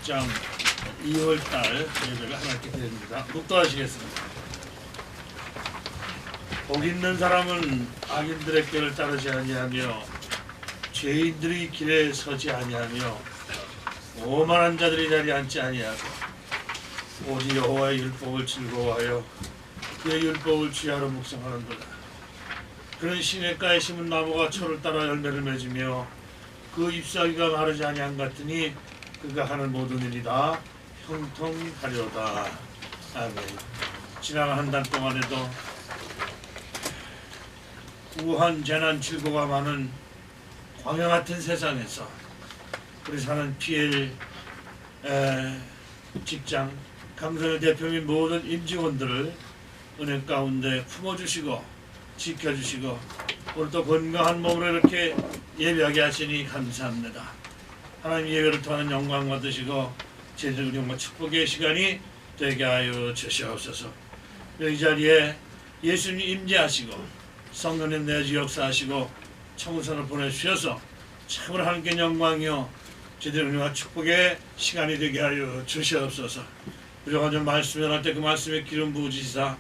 6장 2월달 예배가 하나님께 드립니다. 묵도하시겠습니다. 복 있는 사람은 악인들의 길을 따르지 아니하며 죄인들이 길에 서지 아니하며 오만한 자들이 자리에 앉지 아니하고 오직 여호와의 율법을 즐거워하여 그의 율법을 주야로 묵상하는도다. 그는 시냇가에 심은 나무가 철을 따라 열매를 맺으며 그 잎사귀가 마르지 아니한 같으니 그가 하는 모든 일이 다 형통하려다. 아멘. 지난 한 달 동안에도 우한 재난 질고가 많은 광야 같은 세상에서 우리 사는 PL 직장 감사의 대표 및 모든 임직원들을 은혜 가운데 품어주시고 지켜주시고 오늘 또 건강한 몸으로 이렇게 예배하게 하시니 감사합니다. 하나님 예배를 통하는 영광 받으시고 제대로 영광 축복의 시간이 되게 하여 주시옵소서. 이 자리에 예수님 임재하시고 성령님 내주 역사하시고 청선을 보내주셔서 참으로 하나님께 영광이요 제대로 영광 축복의 시간이 되게 하여 주시옵소서. 부족한 점 말씀 전할 때 그 말씀에 기름 부으시사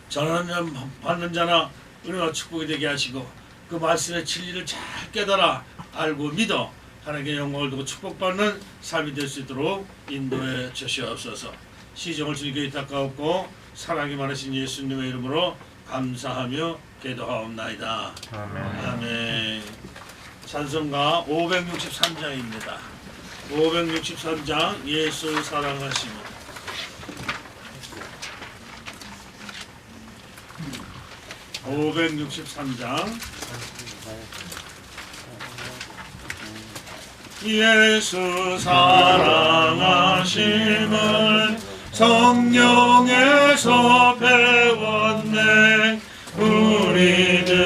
전하는 받는 자나 은혜와 축복이 되게 하시고 그 말씀의 진리를 잘 깨달아 알고 믿어 하나님께 영광을 두고 축복받는 삶이 될 수 있도록 인도해 주시옵소서. 시정을 주님께 닦아옵고 사랑이 많으신 예수님의 이름으로 감사하며 기도하옵나이다. 아멘. 아멘. 찬송가 563장입니다. 563장 예수 사랑하시며 563장 예수 사랑하심을 성령에서 배웠네. 우리들은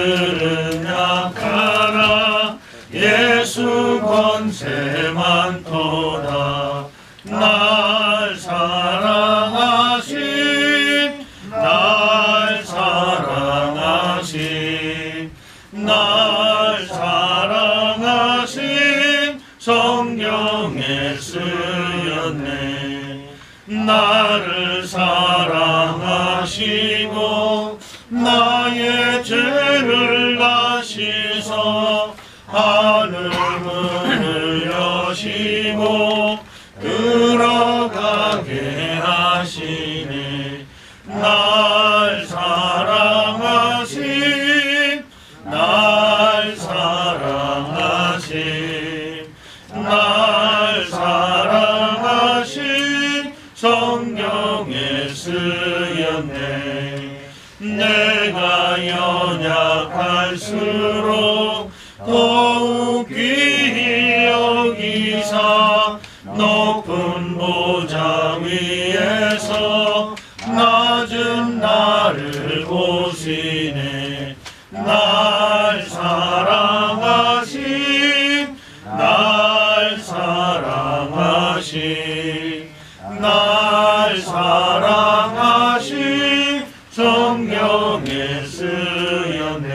약하나 예수 권세 많도다. 날 사랑하심 날 사랑하심 날 사랑하심 성경에 쓰였네. 나를 사랑하시고 나의 죄를 다시서 하늘 문을 여시고 들어가게 하시네. 날 사랑하심 날 사랑하심 날 사랑하심 성경에 쓰였네. 내가 연약할수록 더욱 귀히 여기사 높은 보좌 위에서 낮은 나를 보시네. 날 사랑하심 날 사랑하심 날 사랑하심 성경에 쓰였네.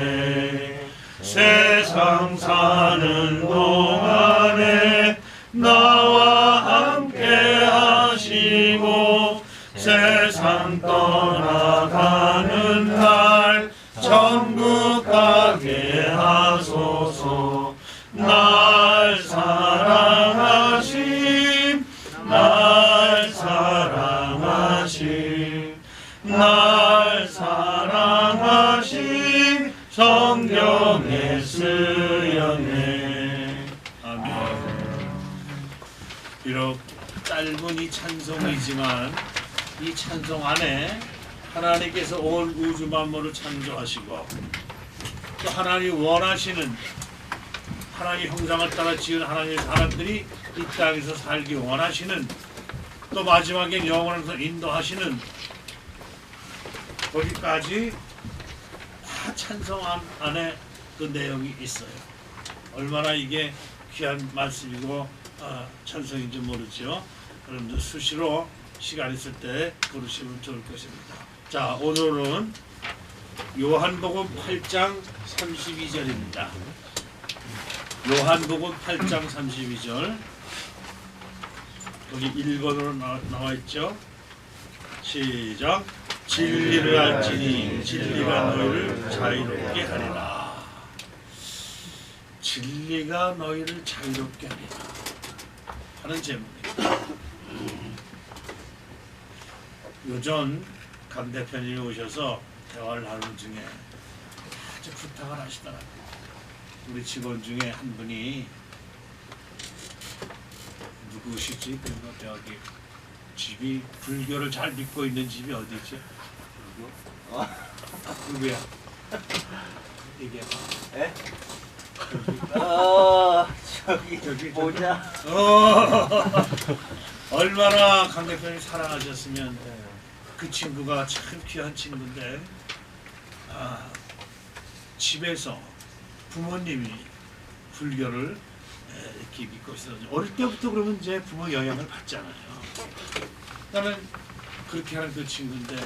세상 사는 동안에 나와 함께 하시고 세상 떠나가는 날 천국 가게 하소서. 날 사랑하심 날 사랑하심 날 사랑하심 성경에 쓰였네. 아멘. 비록 짧은 이 찬송이지만 이 찬송 안에 하나님께서 온 우주 만물을 창조하시고 또 하나님 원하시는 하나님 형상을 따라 지은 하나님의 사람들이 이 땅에서 살기 원하시는 또 마지막에 영원에서 인도하시는 거기까지 다 찬송 안에 그 내용이 있어요. 얼마나 이게 귀한 말씀이고 찬송인지 모르죠. 여러분들 수시로 시간 있을 때 부르시면 좋을 것입니다. 자, 오늘은 요한복음 8장 32절입니다. 요한복음 8장 32절 거기 1번으로 나와 있죠. 시작. 진리를 알지니 진리가 너희를 자유롭게 하리라. 진리가 너희를 자유롭게 하리라 하는 제목입니다. 요전 강 대표님이 오셔서 대화를 나누는 중에 아주 부탁을 하시더라고요. 우리 직원 중에 한 분이 누구시지? 그리고 저기 집이 불교를 잘 믿고 있는 집이 어디지? 불교? 불교야. 이게 에? 저기 뭐냐? 얼마나 강 대표님 사랑하셨으면 그 친구가 참 귀한 친구인데 집에서 부모님이 불교를 이렇게 믿고 있어서 어릴 때부터 그러면 이제 부모 영향을 받잖아요. 나는 그렇게 하는 그 친구인데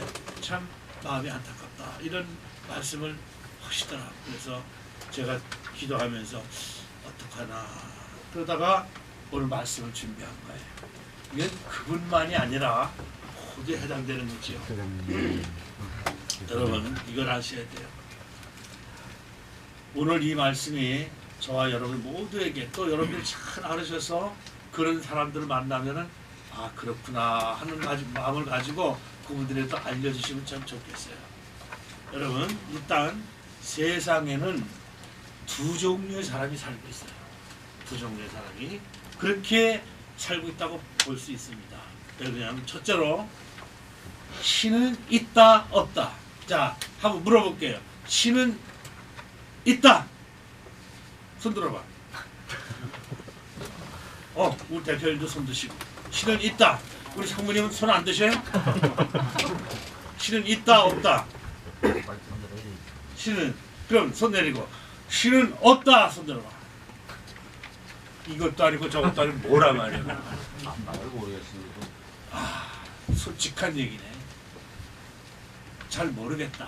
참 마음이 안타깝다 이런 말씀을 하시더라. 그래서 제가 기도하면서 어떡하나 그러다가 오늘 말씀을 준비한 거예요. 이건 그분만이 아니라 모두에 해당되는 거지요. 여러분 이걸 아셔야 돼요. 오늘 이 말씀이 저와 여러분 모두에게 또 여러분들이 잘 알으셔서 그런 사람들을 만나면은 아 그렇구나 하는 마음을 가지고 그분들에도 알려주시면 참 좋겠어요. 여러분 일단 세상에는 두 종류의 사람이 살고 있어요. 두 종류의 사람이 그렇게 살고 있다고 볼 수 있습니다. 그냥 첫째로 신은 있다 없다. 자 한번 물어볼게요. 신은 있다. 손 들어봐. 우리 대표님도 손 드시고. 신은 있다. 우리 상무님은 손 안 드셔요? 신은 있다 없다. 신은 그럼 손 내리고. 신은 없다. 손 들어봐. 이것도 아니고 저것도 아니고 뭐라 말이야. 모르겠습니다. 솔직한 얘기네. 잘 모르겠다.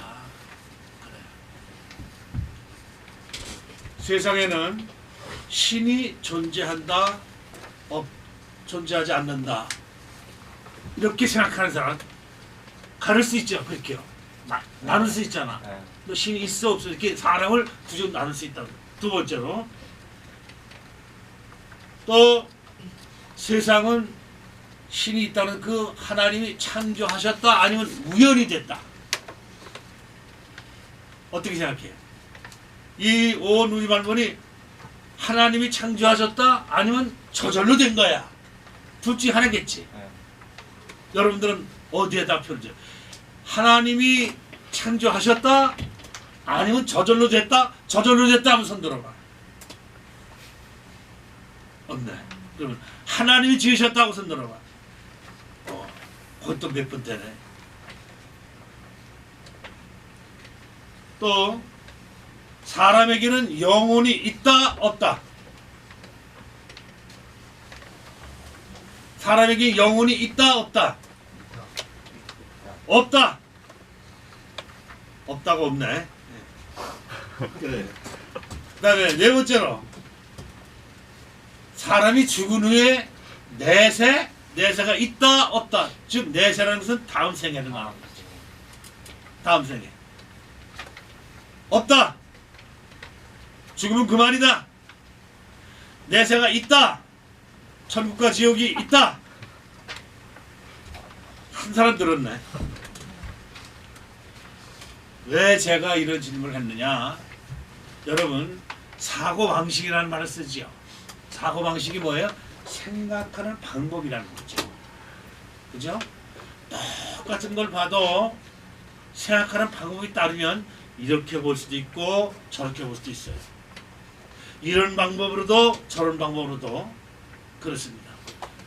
그래. 세상에는 신이 존재한다, 존재하지 않는다. 이렇게 생각하는 사람 가를 수 있죠. 그렇게요. 나눌 수 있잖아. 너 신이 있어 없어 이렇게 사람을 두 종 나눌 수 있다. 두 번째로 또 세상은 신이 있다는 그 하나님이 창조하셨다 아니면 우연이 됐다. 어떻게 생각해요? 이 온 우주 만물이 하나님이 창조하셨다 아니면 저절로 된 거야. 둘 중에 하나겠지. 여러분들은 어디에다 표를 줘요? 하나님이 창조하셨다 아니면 저절로 됐다? 저절로 됐다 하면 손 들어봐. 없네. 그러면 하나님이 지으셨다고 손 들어봐. 그것도 몇 번 되네. 또 사람에게는 영혼이 있다 없다. 사람에게 영혼이 있다 없다. 없다. 없다고 없네. 그래. 그다음에 네 번째로 사람이 죽은 후에 내세가 있다 없다. 즉 내세라는 것은 다음 생애를 말하는 거지. 다음 생애. 없다. 죽으면 그만이다. 내세가 있다. 천국과 지옥이 있다. 한 사람 들었네. 왜 제가 이런 질문을 했느냐? 여러분 사고방식이라는 말을 쓰지요. 사고방식이 뭐예요? 생각하는 방법이라는 거죠. 그죠? 똑같은 걸 봐도 생각하는 방법이 따르면 이렇게 볼 수도 있고 저렇게 볼 수도 있어요. 이런 방법으로도 저런 방법으로도 그렇습니다.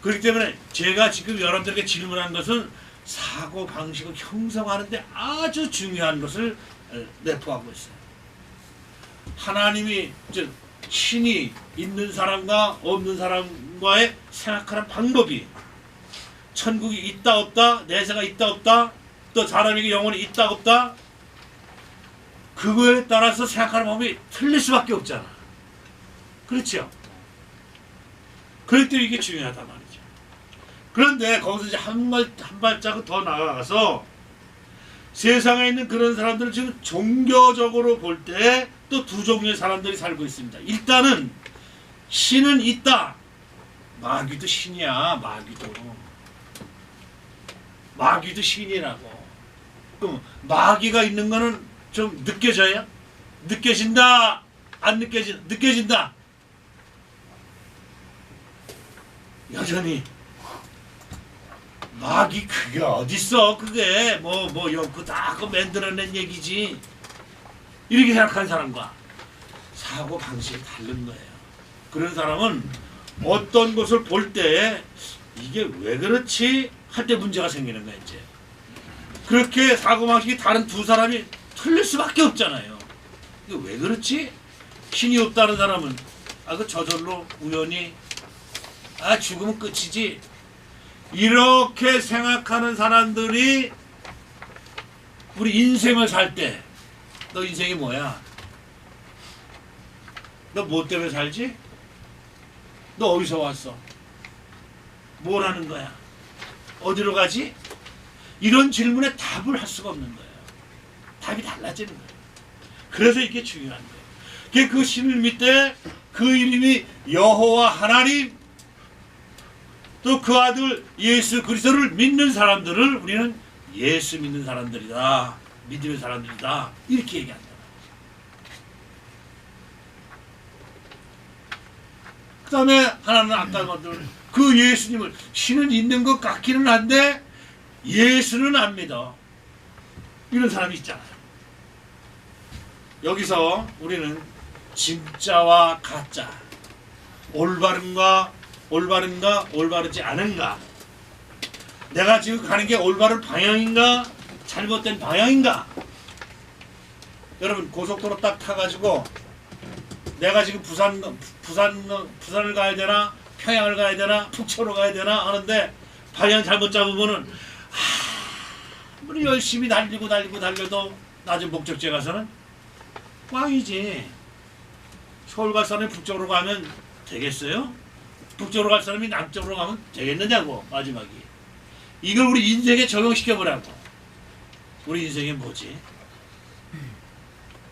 그렇기 때문에 제가 지금 여러분들에게 질문한 것은 사고방식을 형성하는데 아주 중요한 것을 내포하고 있어요. 하나님이 즉 신이 있는 사람과 없는 사람과의 생각하는 방법이 천국이 있다 없다, 내세가 있다 없다, 또 사람에게 영혼이 있다 없다, 그거에 따라서 생각하는 방법이 틀릴 수밖에 없잖아. 그렇죠? 그럴 때 이게 중요하단 말이죠. 그런데 거기서 이제 한 발자국 더 나아가서 세상에 있는 그런 사람들을 지금 종교적으로 볼 때 또 두 종류의 사람들이 살고 있습니다. 일단은 신은 있다. 마귀도 신이야. 마귀도 신이라고. 그럼 마귀가 있는 거는 좀 느껴져요? 느껴진다? 안 느껴진다? 여전히 마귀 그게 어딨어? 그게 뭐 연구 다 만들어낸 얘기지. 이렇게 생각하는 사람과 사고 방식이 다른 거예요. 그런 사람은 어떤 것을 볼 때 이게 왜 그렇지 할 때 문제가 생기는 거야. 이제 그렇게 사고 방식이 다른 두 사람이 틀릴 수밖에 없잖아요. 이게 왜 그렇지? 신이 없다는 사람은 그 저절로 우연히 죽으면 끝이지. 이렇게 생각하는 사람들이 우리 인생을 살 때 너 인생이 뭐야? 너 뭐 때문에 살지? 너 어디서 왔어? 뭘 하는 거야? 어디로 가지? 이런 질문에 답을 할 수가 없는 거예요. 답이 달라지는 거예요. 그래서 이게 중요한 거예요. 그 신을 믿되 그 이름이 여호와 하나님 또 그 아들 예수 그리스도를 믿는 사람들을 우리는 예수 믿는 사람들이다. 믿음의 사람들이다. 이렇게 얘기한다. 그 다음에 하나는 아까 말한 그 예수님을 신은 있는 것 같기는 한데 예수는 안 믿어. 이런 사람이 있잖아요. 여기서 우리는 진짜와 가짜, 올바른가 올바르지 않은가, 내가 지금 가는 게 올바른 방향인가 잘못된 방향인가. 여러분 고속도로 딱 타가지고 내가 지금 부산을 가야 되나 평양을 가야 되나 북초로 가야 되나 하는데 방향 잘못 잡으면은 아무리 열심히 달려도 나중 목적지에 가서는 꽝이지. 서울 갈 사람이 북쪽으로 가면 되겠어요? 북쪽으로 갈 사람이 남쪽으로 가면 되겠느냐고. 마지막이 이걸 우리 인생에 적용시켜보라고. 우리 인생이 뭐지?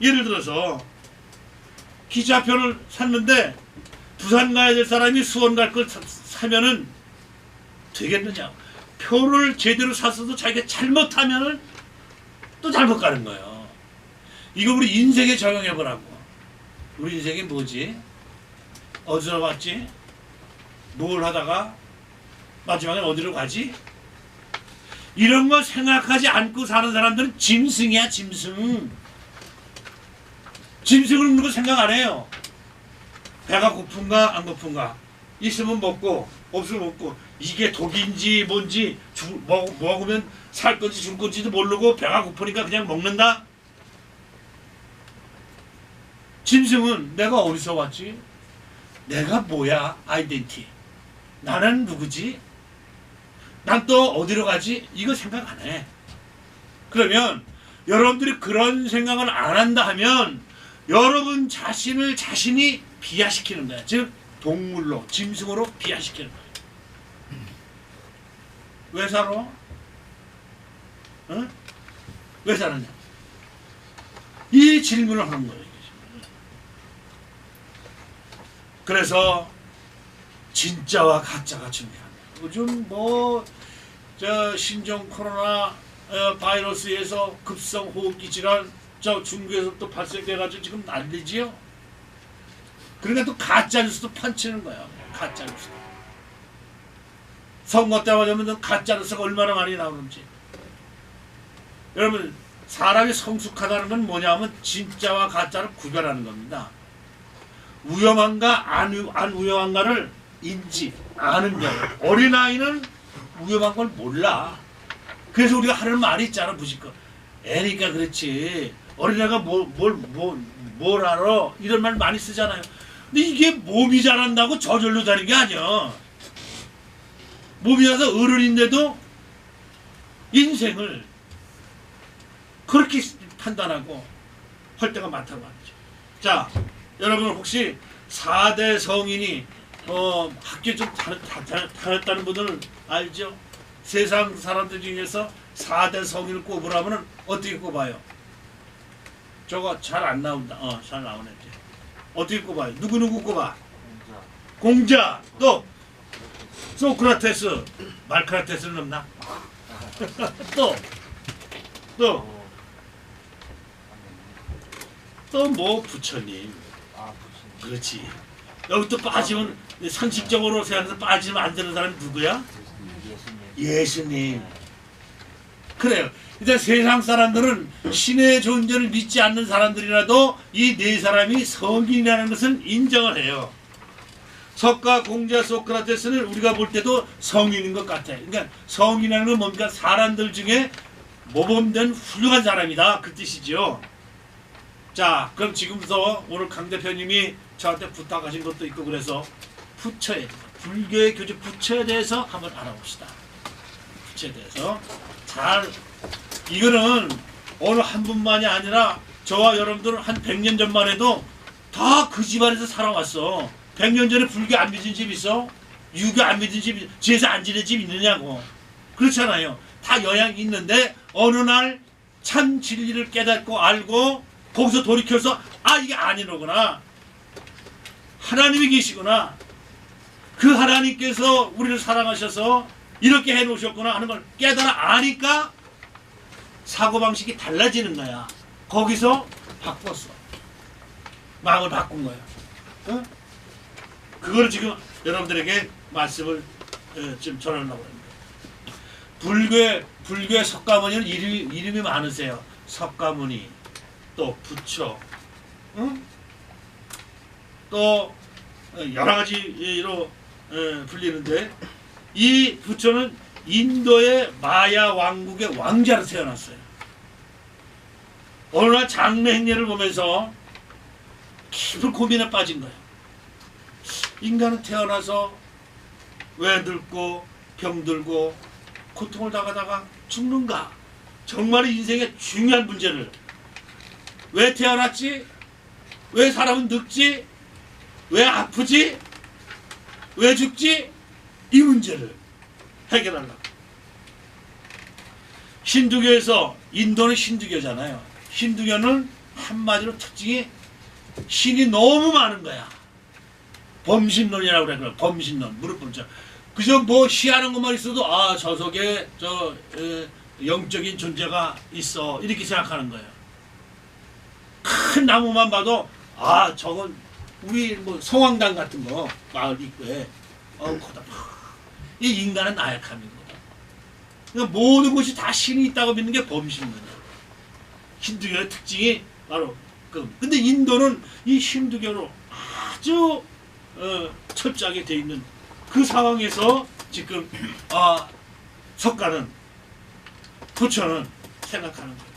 예를 들어서 기차표를 샀는데 부산 가야 될 사람이 수원 갈 걸 사면은 되겠느냐. 표를 제대로 샀어도 자기가 잘못하면은 또 잘못 가는 거예요. 이거 우리 인생에 적용해보라고. 우리 인생이 뭐지? 어디서 왔지? 뭘 하다가 마지막에 어디로 가지? 이런 걸 생각하지 않고 사는 사람들은 짐승이야. 짐승을 먹는 거 생각 안 해요. 배가 고픈가 안 고픈가, 있으면 먹고 없으면 먹고, 이게 독인지 뭔지 먹으면 살 건지 죽을 건지도 모르고 배가 고프니까 그냥 먹는다. 짐승은 내가 어디서 왔지? 내가 뭐야? 아이덴티. 나는 누구지? 난 또 어디로 가지? 이거 생각 안 해. 그러면 여러분들이 그런 생각을 안 한다 하면 여러분 자신이 비하시키는 거야. 즉 동물로, 짐승으로 비하시키는 거야. 왜 살아? 어? 왜 사느냐? 이 질문을 하는 거예요. 그래서 진짜와 가짜가 중요합니다. 요즘 신종 코로나 바이러스에서 급성 호흡기 질환 중국에서 또 발생돼가지고 지금 난리지요. 그러니까 또 가짜 뉴스도 판치는 거야. 가짜 뉴스. 선거 때마다 보면 가짜 뉴스가 얼마나 많이 나오는지. 여러분 사람이 성숙하다는 건 뭐냐면 진짜와 가짜를 구별하는 겁니다. 위험한가 안 위험한가를 아는 거예요. 어린아이는 위험한 걸 몰라. 그래서 우리가 하는 말이 있잖아. 무식거 애니까 그렇지. 어린애가 뭘 알아. 이런 말 많이 쓰잖아요. 근데 이게 몸이 자란다고 저절로 자란 게 아니야. 몸이 자라서 어른인데도 인생을 그렇게 판단하고 할 때가 많다고 말이죠. 자, 여러분 혹시 4대 성인이 학교 좀 다녔다는 분들은 알죠? 세상 사람들 중에서 4대 성인을 꼽으라면 어떻게 꼽아요? 저거 잘 안 나온다. 잘 나오네. 어떻게 꼽아요? 누구 꼽아? 공자. 또 소크라테스. 말크라테스는 없나? 또 뭐 부처님. 그렇지. 여기 또 빠지면 상식적으로 생각해서 빠지면 안 되는 사람이 누구야? 예수님. 그래요. 일단 세상 사람들은 신의 존재를 믿지 않는 사람들이라도 이 네 사람이 성인이라는 것을 인정을 해요. 석가, 공자, 소크라테스는 우리가 볼 때도 성인인 것 같아. 그러니까 성인이라는 건 뭡니까? 사람들 중에 모범된 훌륭한 사람이다. 그 뜻이죠. 자, 그럼 지금부터 오늘 강 대표님이 저한테 부탁하신 것도 있고 그래서 부처에 불교의 교주 부처에 대해서 한번 알아봅시다. 부처에 대해서 잘 이거는 어느 한 분만이 아니라 저와 여러분들은 한 100년 전만 해도 다 그 집안에서 살아왔어. 100년 전에 불교 안 믿은 집 있어? 유교 안 믿은 집, 제사 안 지는 집 있느냐고. 그렇잖아요. 다 영향이 있는데 어느 날 참 진리를 깨닫고 알고 거기서 돌이켜서 이게 아니로구나. 하나님이 계시구나. 그 하나님께서 우리를 사랑하셔서 이렇게 해놓으셨구나 하는 걸 깨달아 아니까 사고방식이 달라지는 거야. 거기서 바꿨어. 마음을 바꾼 거야. 어? 그걸 지금 여러분들에게 말씀을 좀 전하려고 합니다. 불교의 석가모니는 이름이 많으세요. 석가모니, 또 부처, 응? 또 여러 가지로 불리는데 이 부처는 인도의 마야 왕국의 왕자로 태어났어요. 어느 날 장래 행례를 보면서 깊은 고민에 빠진 거예요. 인간은 태어나서 왜 늙고 병들고 고통을 당하다가 죽는가? 정말 인생의 중요한 문제를 왜 태어났지? 왜 사람은 늙지? 왜 아프지? 왜 죽지? 이 문제를 해결하려고. 힌두교에서 인도는 힌두교잖아요. 힌두교는 한마디로 특징이 신이 너무 많은 거야. 범신론이라고 그래. 범신론. 무릎 꿇자. 그저 뭐 시하는 것만 있어도 저 속에 영적인 존재가 있어. 이렇게 생각하는 거예요. 큰 나무만 봐도 저건 우리 뭐 성황당 같은 거 마을 입구에 거다. 이 인간은 나약함인 거다. 그러니까 모든 것이 다 신이 있다고 믿는 게 범신론이야. 힌두교의 특징이 바로 근데 인도는 이 힌두교로 아주 철저하게 돼 있는 그 상황에서 지금 석가는 부처는 생각하는 거예요.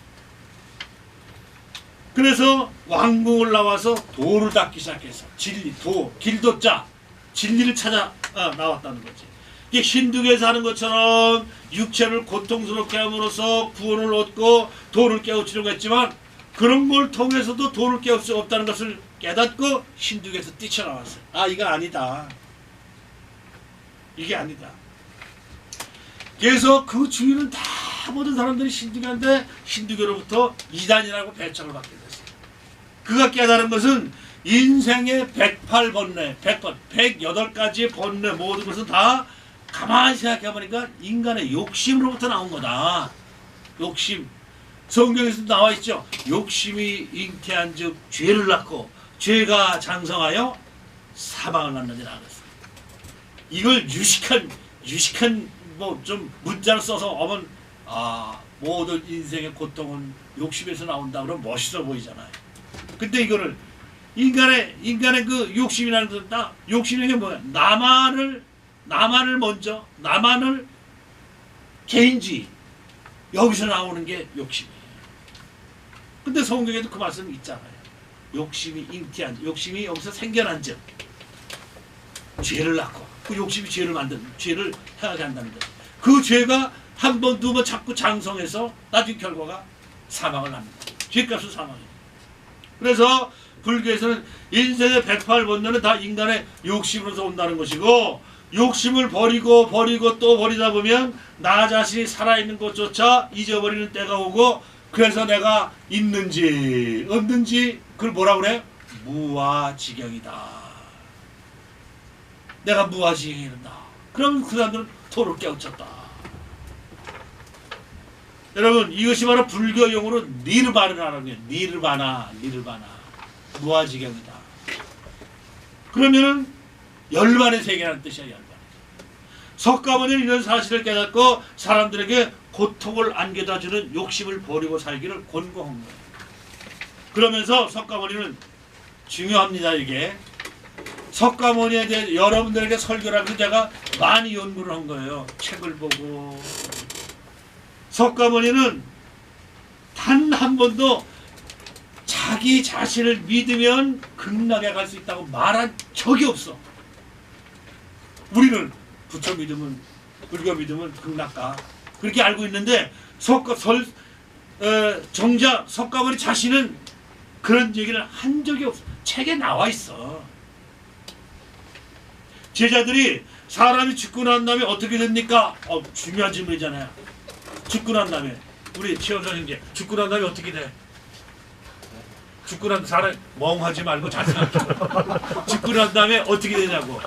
그래서 왕궁을 나와서 도를 닦기 시작해서 진리, 길도자 진리를 찾아 나왔다는 거지. 이게 힌두교에서 하는 것처럼 육체를 고통스럽게 함으로써 구원을 얻고 도를 깨우치려고 했지만 그런 걸 통해서도 도를 깨울 수 없다는 것을 깨닫고 힌두교에서 뛰쳐나왔어요. 이거 아니다. 이게 아니다. 그래서 그 주위는 다 모든 사람들이 힌두교인데 힌두교로부터 이단이라고 배척을 받게 됐어요. 그가 깨달은 것은 인생의 108번뇌, 108가지의 번뇌 모든 것은 다 가만히 생각해보니까 인간의 욕심으로부터 나온 거다. 욕심. 성경에서도 나와 있죠. 욕심이 잉태한 즉 죄를 낳고 죄가 장성하여 사망을 낳느니라 그랬어요. 이걸 유식한 뭐 좀 문자를 써서 오면 모든 인생의 고통은 욕심에서 나온다 그러면 멋있어 보이잖아요. 근데 이거를 인간의 그 욕심이라는 것은 딱 욕심이 뭐야? 나만을 먼저 개인주의 여기서 나오는 게 욕심이에요. 근데 성경에도 그 말씀이 있잖아요. 욕심이 잉태한 욕심이 여기서 생겨난 즉 죄를 낳고 그 욕심이 죄를 행하게 한다는 거예요. 그 죄가 한 번, 두 번 자꾸 장성해서 나중 결과가 사망을 합니다. 죄값은 사망이에요. 그래서 불교에서는 인생의 108번뇌는 다 인간의 욕심으로서 온다는 것이고, 욕심을 버리고 또 버리다 보면 나 자신이 살아있는 것조차 잊어버리는 때가 오고, 그래서 내가 있는지 없는지 그걸 뭐라 그래? 무아지경이다. 내가 무아지경이란다. 그럼 그 사람들은 도를 깨우쳤다. 여러분, 이것이 바로 불교 용어로 니르바나라는 거예요. 니르바나. 무아지경이다. 그러면은 열반의 세계라는 뜻이야. 열반. 석가모니는 이런 사실을 깨닫고 사람들에게 고통을 안겨다주는 욕심을 버리고 살기를 권고한 거예요. 그러면서 석가모니는 중요합니다. 이게 석가모니에 대해 여러분들에게 설교를 하면서 제가 많이 연구를 한 거예요. 책을 보고. 석가모니는 단 한 번도 자기 자신을 믿으면 극락에 갈 수 있다고 말한 적이 없어. 우리는 부처 믿으면, 불교 믿으면 극락가 그렇게 알고 있는데, 정작 석가모니 자신은 그런 얘기를 한 적이 없어. 책에 나와 있어. 제자들이 사람이 죽고 난 다음에 어떻게 됩니까? 중요한 질문이잖아요. 죽고 난 다음에, 우리 최원선 형제, 죽고 난 다음에 어떻게 돼? 죽고 난 사람 멍하지 말고 잘 생각해. 죽고 난 다음에 어떻게 되냐고.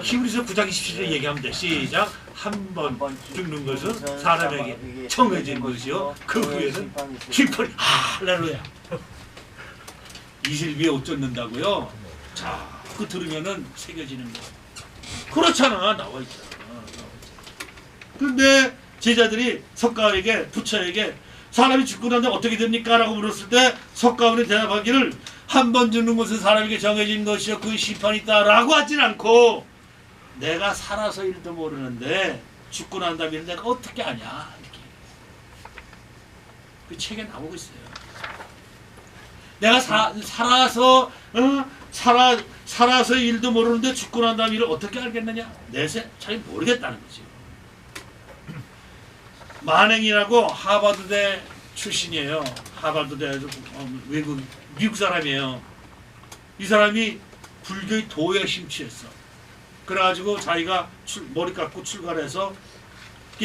히브리서 9장 27절에 얘기하면 돼. 시작. 한 번 죽는 것은 사람에게 정해진 것이요, 그 후에는 심판이. 할렐루야. 이슬 위에 옷 젖는다고요. 자, 그 들으면은 새겨지는 거. 그렇잖아. 나와 있잖아. 그런데 제자들이 석가에게, 부처에게 사람이 죽고 난 다음에 어떻게 됩니까? 라고 물었을 때 석가모니 대답하기를, 한 번 죽는 것은 사람에게 정해진 것이요, 그 심판이 있다 라고 하진 않고, 내가 살아서 일도 모르는데 죽고 난 다음에 내가 어떻게 아냐, 이렇게. 그 책에 나오고 있어요. 내가 살아서 일도 모르는데 죽고 난 다음에 일을 어떻게 알겠느냐? 내세 잘 모르겠다는 거죠. 만행이라고 하버드대 출신이에요. 하버드대 외국 미국 사람이에요. 이 사람이 불교의 도에 심취했어. 그래가지고 자기가 머리 깎고 출가해서,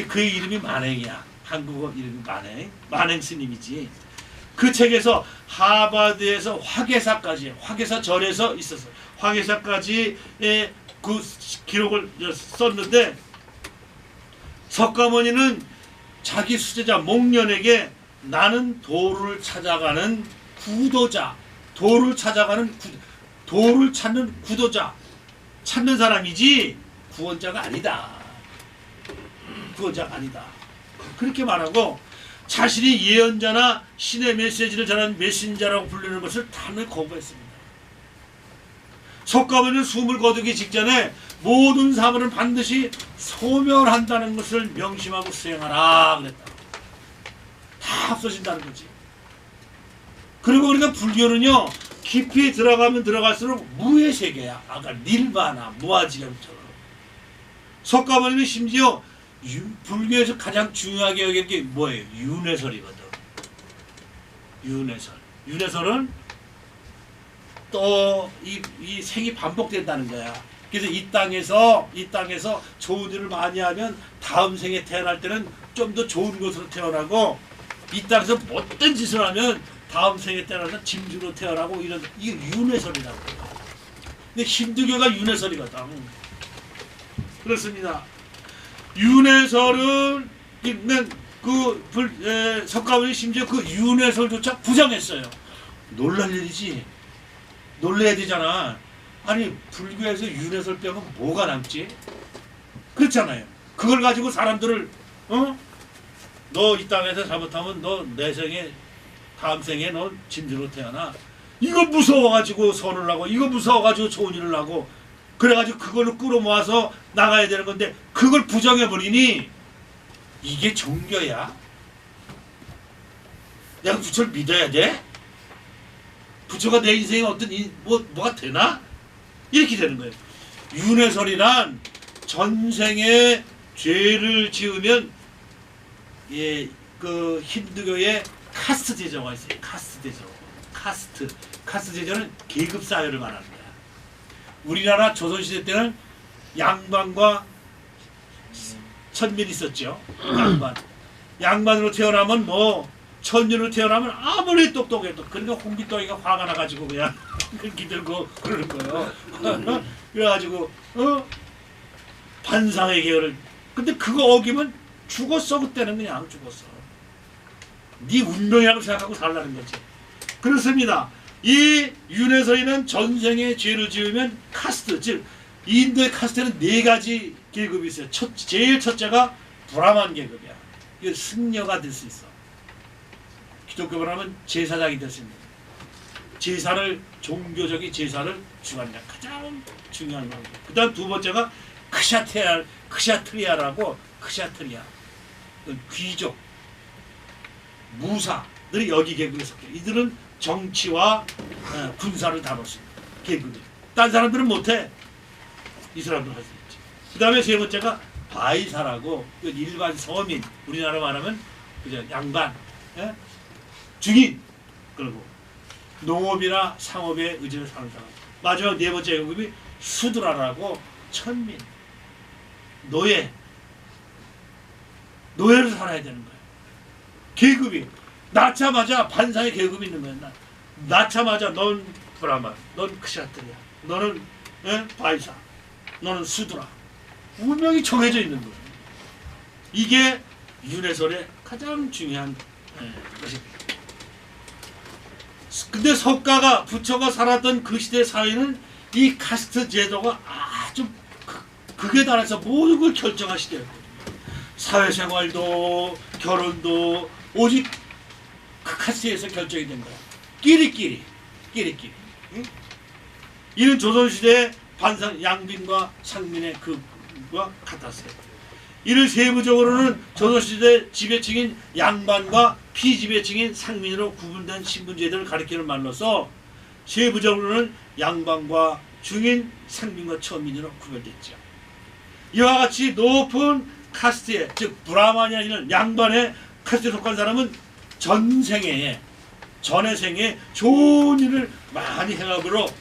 그의 이름이 만행이야. 한국어 이름이 만행 스님이지. 그 책에서 하버드에서 화계사 절에서 있었어. 화계사까지의 그 기록을 썼는데, 석가모니는 자기 수제자 목련에게 나는 도를 찾아가는 구도자, 도를 찾는 구도자, 찾는 사람이지 구원자가 아니다. 구원자가 아니다. 그렇게 말하고, 자신이 예언자나 신의 메시지를 전하는 메신저라고 부르는 것을 단을 거부했습니다. 석가모니는 숨을 거두기 직전에 모든 사물은 반드시 소멸한다는 것을 명심하고 수행하라 그랬다. 다 없어진다는 거지. 그리고 우리가 불교는요, 깊이 들어가면 들어갈수록 무의 세계야. 아까 닐바나, 무아지경처럼. 석가모니는 심지어 불교에서 가장 중요하게 여긴 게 뭐예요? 윤회설이거든. 윤회설은 또 이 생이 반복된다는 거야. 그래서 이 땅에서 좋은 일을 많이 하면 다음 생에 태어날 때는 좀 더 좋은 것으로 태어나고, 이 땅에서 못된 짓을 하면 다음 생에 태어나서 짐승으로 태어나고, 이게 윤회설이라고. 근데 힌두교가 윤회설이거든. 그렇습니다. 윤회설은 있는 석가모니 심지어 그 윤회설조차 부정했어요. 놀랄 일이지. 놀래야 되잖아. 아니, 불교에서 윤회설 빼면 뭐가 남지? 그렇잖아요. 그걸 가지고 사람들을, 너 이 땅에서 잘못하면 너 내 생에, 다음 생에 너 짐승으로 태어나. 이거 무서워가지고 선을 하고, 이거 무서워가지고 좋은 일을 하고, 그래가지고 그걸로 끌어모아서 나가야 되는 건데, 그걸 부정해버리니 이게 종교야? 내가 부처를 믿어야 돼? 부처가 내 인생에 어떤 뭐가 되나? 이렇게 되는 거예요. 윤회설이란 전생에 죄를 지으면, 그 힌두교의 카스트 제도가 있어요. 카스트. 카스트 제도는 계급 사회를 말하는 거야. 우리나라 조선시대 때는 양반과 천민이 있었죠. 양반으로 태어나면 뭐 천민으로 태어나면 아무리 똑똑해도 그러니까 홍기덩이가 화가 나가지고 그냥 기들고 그러는 거예요. 그래가지고 반상의 계열을 근데 그거 어기면 죽었어. 그때는 그냥 죽었어. 네 운명이라고 생각하고 살라는 거지. 그렇습니다. 이 윤회서에는 전생에 죄를 지으면 카스트, 즉 인도의 카스트는 4가지 계급이 있어요. 제일 첫째가 브라만 계급이야. 이거 승려가 될 수 있어. 기독교로 하면 제사장이 될 수 있는 거야. 제사를 종교적인 제사를 주관하는 가장 중요한 거고. 그다음 두 번째가 크샤트리아라고 크샤트리아 귀족 무사들이 여기 계급에 속해. 이들은 정치와 군사를 다룰 수 있는 계급이. 딴 사람들은 못해. 이 사람들 할 수 있지. 그 다음에 세 번째가 바이사라고 일반 서민 우리나라 말하면 그죠 양반 중인 그리고 농업이나 상업에 의지를 사는 사람. 마지막 네 번째 계급이 수드라라고 천민 노예를 살아야 되는 거야. 계급이 낳자마자 반상의 계급이 있는 거야. 낳자마자 넌 브라만, 넌 크샤트리아, 너는 바이사, 너는 수드라. 운명이 정해져 있는 거예요. 이게 윤회설의 가장 중요한 것입니다. 근데 석가가 부처가 살았던 그 시대 사회는 이 카스트 제도가 아주 극에 달해서 모든 걸 결정할 시대였거든요. 사회생활도 결혼도 오직 그 카스트에서 결정이 된 거야. 끼리끼리. 응? 이는 조선시대 반상 양빈과 상민의 그와 같았어요. 이를 세부적으로는 조선시대 지배층인 양반과 피지배층인 상민으로 구분된 신분제도를 가리키는 말로서 세부적으로는 양반과 중인, 상민과 천민으로 구별됐죠. 이와 같이 높은 카스트에 즉 브라만이 아니라 양반의 카스트에 속한 사람은 전의 생에 좋은 일을 많이 해가므로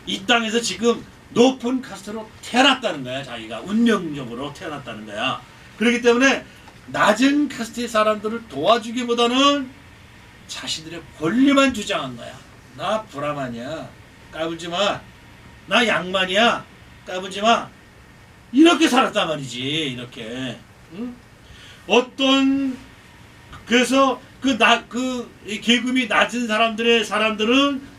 이 땅에서 지금 높은 카스트로 태어났다는 거야. 자기가 운명적으로 태어났다는 거야. 그렇기 때문에 낮은 카스트의 사람들을 도와주기보다는 자신들의 권리만 주장한 거야. 나 브라만이야. 까불지 마. 나 양반이야. 까불지 마. 이렇게 살았단 말이지. 이렇게. 응? 그래서 계급이 낮은 사람들은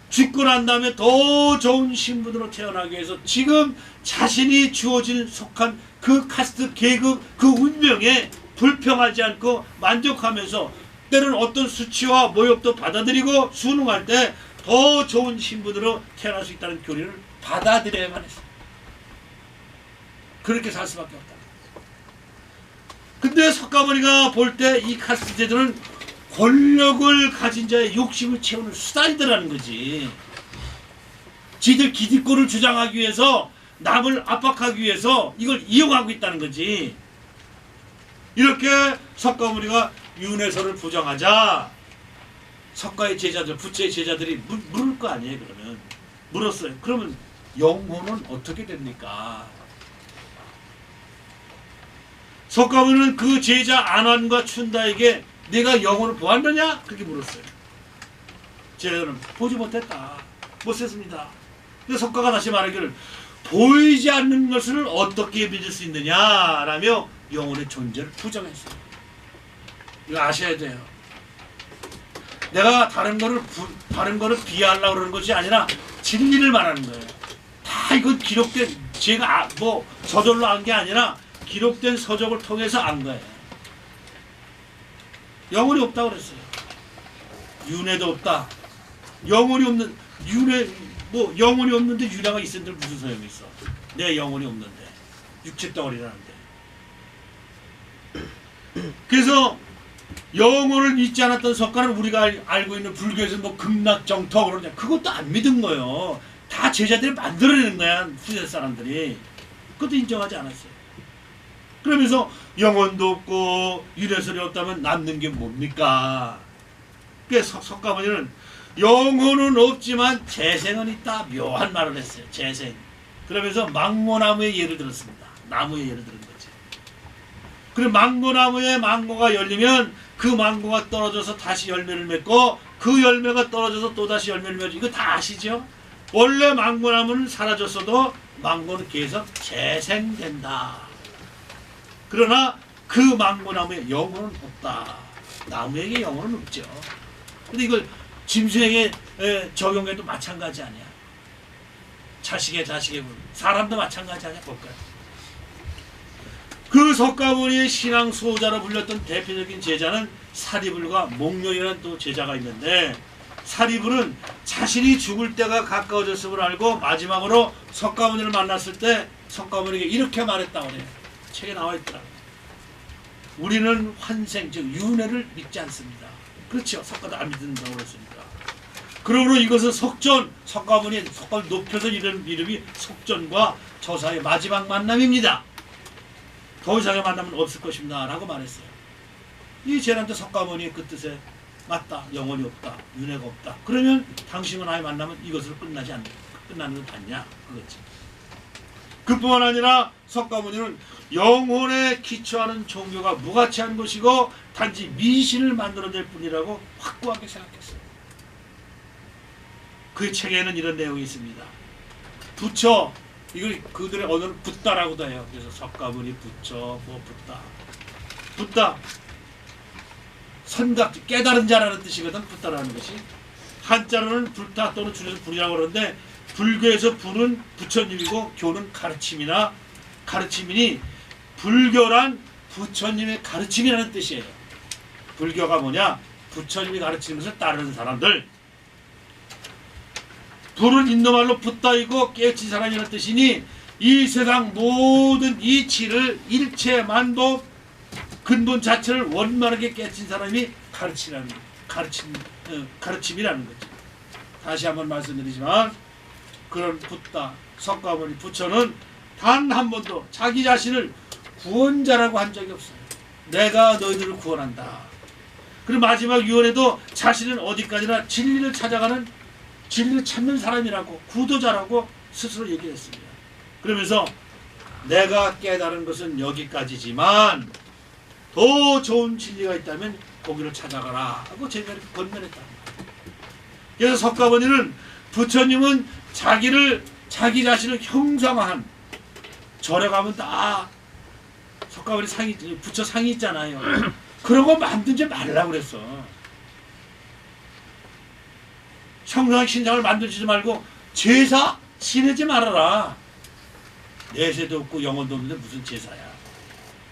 죽고 난 다음에 더 좋은 신분으로 태어나기 위해서 지금 자신이 주어진 속한 그 카스트 계급 그 운명에 불평하지 않고 만족하면서 때로는 어떤 수치와 모욕도 받아들이고 순응할 때 더 좋은 신분으로 태어날 수 있다는 교리를 받아들여야만 했어요. 그렇게 살 수밖에 없다. 근데 석가모니가 볼 때 이 카스트 제도는 권력을 가진 자의 욕심을 채우는 수단이더라는 거지. 지들 기득권을 주장하기 위해서 남을 압박하기 위해서 이걸 이용하고 있다는 거지. 이렇게 석가모니가 윤회설을 부정하자 석가의 제자들, 부처의 제자들이 물을 거 아니에요. 그러면 물었어요. 그러면 영혼은 어떻게 됩니까? 석가모니는 그 제자 안환과 춘다에게 내가 영혼을 보았느냐? 그렇게 물었어요. 제자들은 보지 못했다. 못했습니다. 근데 석가가 다시 말하기를 보이지 않는 것을 어떻게 믿을 수 있느냐라며 영혼의 존재를 부정했어요. 이거 아셔야 돼요. 내가 다른 거를 비하하려고 그러는 것이 아니라 진리를 말하는 거예요. 다 이건 기록된 제가 뭐 저절로 안 게 아니라 기록된 서적을 통해서 안 거예요. 영혼이 없다고 그랬어요. 윤회도 없다. 영혼이 없는 영혼이 없는데 윤회가 있었는데 무슨 소용이 있어? 내 영혼이 없는데 육체 덩어리라는데. 그래서 영혼을 믿지 않았던 석가는 우리가 알고 있는 불교에서 뭐 극락정토 그러냐 그것도 안 믿은 거예요. 다 제자들이 만들어내는 거야. 후세 사람들이. 그것도 인정하지 않았어요. 그러면서 영혼도 없고 윤회설이 없다면 남는 게 뭡니까? 그래서 석가모니는 영혼은 없지만 재생은 있다. 묘한 말을 했어요. 재생. 그러면서 망고나무의 예를 들었습니다. 나무의 예를 들은 거지. 그리고 망고나무에 망고가 열리면 그 망고가 떨어져서 다시 열매를 맺고 그 열매가 떨어져서 또다시 열매를 맺고 이거 다 아시죠? 원래 망고나무는 사라졌어도 망고는 계속 재생된다. 그러나 그 망고나무에 영혼은 없다. 나무에게 영혼은 없죠. 근데 이걸 짐승에게 적용해도 마찬가지 아니야. 자식의 사람도 마찬가지 아니야. 볼까요? 그 석가모니의 신앙 수호자로 불렸던 대표적인 제자는 사리불과 목련이라는 또 제자가 있는데, 사리불은 자신이 죽을 때가 가까워졌음을 알고 마지막으로 석가모니를 만났을 때 석가모니에게 이렇게 말했다고 그래요. 책에 나와 있더라고요. 우리는 환생, 즉 윤회를 믿지 않습니다. 그렇죠. 석가도 안 믿는다고 그랬으니까. 그러므로 이것은 석전, 석가모니 높여서 이런 이름이 석전과 저사의 마지막 만남입니다. 더 이상의 만남은 없을 것입니다. 라고 말했어요. 이 제자한테 석가모니의 그 뜻에 맞다. 영혼이 없다. 윤회가 없다. 그러면 당신과 나의 만남은 이것으로 끝나는 것 같냐? 그거지. 그뿐만 아니라 석가모니는 영혼에 기초하는 종교가 무가치한 것이고 단지 미신을 만들어낼 뿐이라고 확고하게 생각했어요. 그 책에는 이런 내용이 있습니다. 부처, 이걸 그들의 언어는 붓다라고도 해요. 그래서 석가모니 부처, 뭐 붓다. 선각, 깨달은 자라는 뜻이거든. 붓다라는 것이. 한자로는 불타 또는 줄여서 불이라고 그러는데, 불교에서 불은 부처님이고 교는 가르침이니 불교란 부처님의 가르침이라는 뜻이에요. 불교가 뭐냐? 부처님이 가르치는 것을 따르는 사람들. 불은 인도말로 붓다이고 깨친 사람이라는 뜻이니 이 세상 모든 이치를 일체 만법 근본 자체를 원만하게 깨친 사람이 가르침이라는 거죠. 다시 한번 말씀드리지만 그런 붓다, 석가모니, 부처는 단 한 번도 자기 자신을 구원자라고 한 적이 없어요. 내가 너희들을 구원한다. 그리고 마지막 유언에도 자신은 어디까지나 진리를 찾는 사람이라고, 구도자라고 스스로 얘기했습니다. 그러면서 내가 깨달은 것은 여기까지지만 더 좋은 진리가 있다면 거기를 찾아가라 하고 제자를 권면했다. 그래서 석가모니는 부처님은 자기 자신을 형상화한, 절에 가면 다 석가모니 상이, 부처 상이 있잖아요. 그런 거 만들지 말라고 그랬어. 형상 신상을 만들지 말고 제사 지내지 말아라. 내세도 없고 영혼도 없는데 무슨 제사야.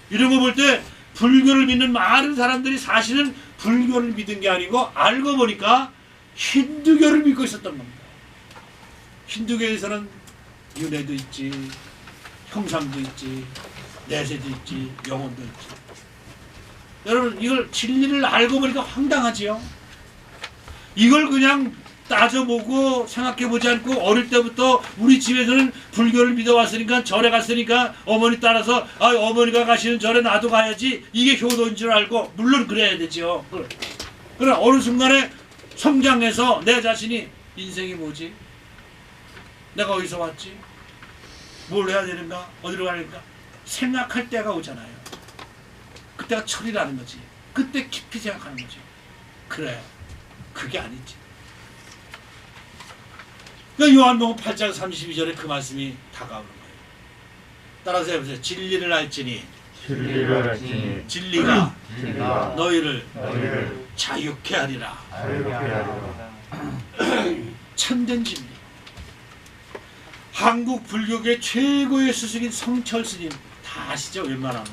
이런 거 볼 때 불교를 믿는 많은 사람들이 사실은 불교를 믿은 게 아니고 알고 보니까 힌두교를 믿고 있었던 겁니다. 힌두교에서는 윤회도 있지, 형상도 있지, 내세도 있지, 영혼도 있지. 여러분, 이걸 진리를 알고 보니까 황당하지요. 이걸 그냥 따져보고 생각해보지 않고 어릴 때부터 우리 집에서는 불교를 믿어왔으니까 절에 갔으니까 어머니 따라서 어머니가 가시는 절에 나도 가야지, 이게 효도인 줄 알고, 물론 그래야 되죠. 그러나 어느 순간에 성장해서 내 자신이 인생이 뭐지? 내가 어디서 왔지? 뭘 해야 되는가? 어디로 가는가? 생각할 때가 오잖아요. 그때가 철이라는 거지. 그때 깊이 생각하는 거지. 그래, 그게 아니지. 그러니까 요한복음 8장 32절에 그 말씀이 다가오는 거예요. 따라서 해보세요. 진리를 알지니 진리가 너희를 자유케 하리라. 참된 진리. 한국 불교계 최고의 스승인 성철 스님 다 아시죠? 웬만하면.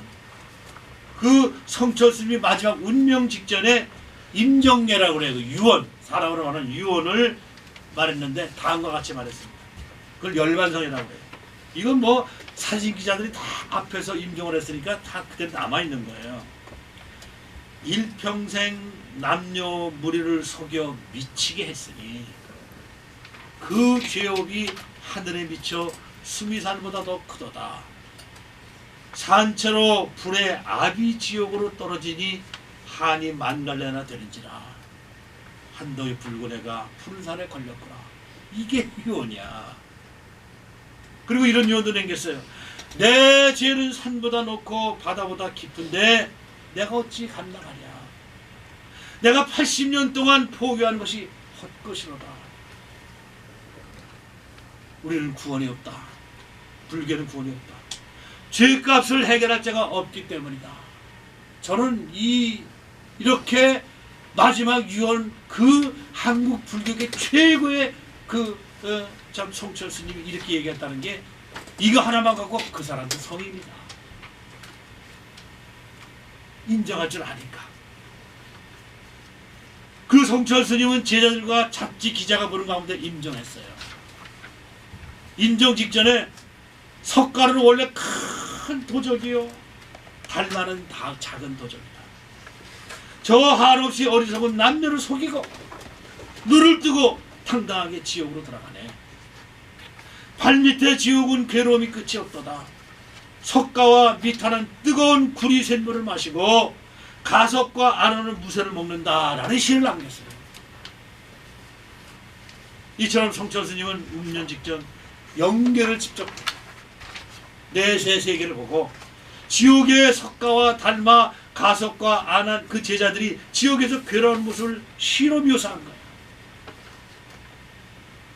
그 성철 스님이 마지막 운명 직전에 임정례라고 그래요. 유언, 사람으로 말하는 유언을 말했는데 다음과 같이 말했습니다. 그걸 열반성이라고 해요. 이건 뭐 사진 기자들이 다 앞에서 임종을 했으니까 다 그대로 남아있는 거예요. 일평생 남녀 무리를 속여 미치게 했으니 그 죄업이 하늘에 미쳐 수미산보다 더 크도다. 산채로 불의 아비지옥으로 떨어지니 한이 만갈래나 되는지라. 한더위 붉은 해가 푸른 산에 걸렸구나. 이게 유언이야. 그리고 이런 유언도 남겼어요. 내 죄는 산보다 높고 바다보다 깊은데 내가 어찌 감당하랴. 내가 80년 동안 포기한 것이 헛것이로다. 우리는 구원이 없다. 불교는 구원이 없다. 죄값을 해결할 자가 없기 때문이다. 저는 이렇게 마지막 유언, 그 한국 불교계 최고의 참 성철 스님이 이렇게 얘기했다는 게 이거 하나만 갖고 그 사람도 성입니다. 인정할 줄 아니까. 그 성철 스님은 제자들과 잡지 기자가 보는 가운데 인정했어요. 인정 직전에 석가루는 원래 큰 도적이요, 달마는 다 작은 도적이다. 저 한없이 어리석은 남녀를 속이고 눈을 뜨고 당당하게 지옥으로 들어가네. 발밑에 지옥은 괴로움이 끝이 없도다. 석가와 미타는 뜨거운 구리샘물을 마시고 가석과 안원은 무쇠를 먹는다라는 시를 남겼어요. 이처럼 성철 스님은 운명 직전 영계를 직접 내세 세계를 보고 지옥의 석가와 달마, 가석과 안한 그 제자들이 지옥에서 괴로운 모습을 시로 묘사한 거예요.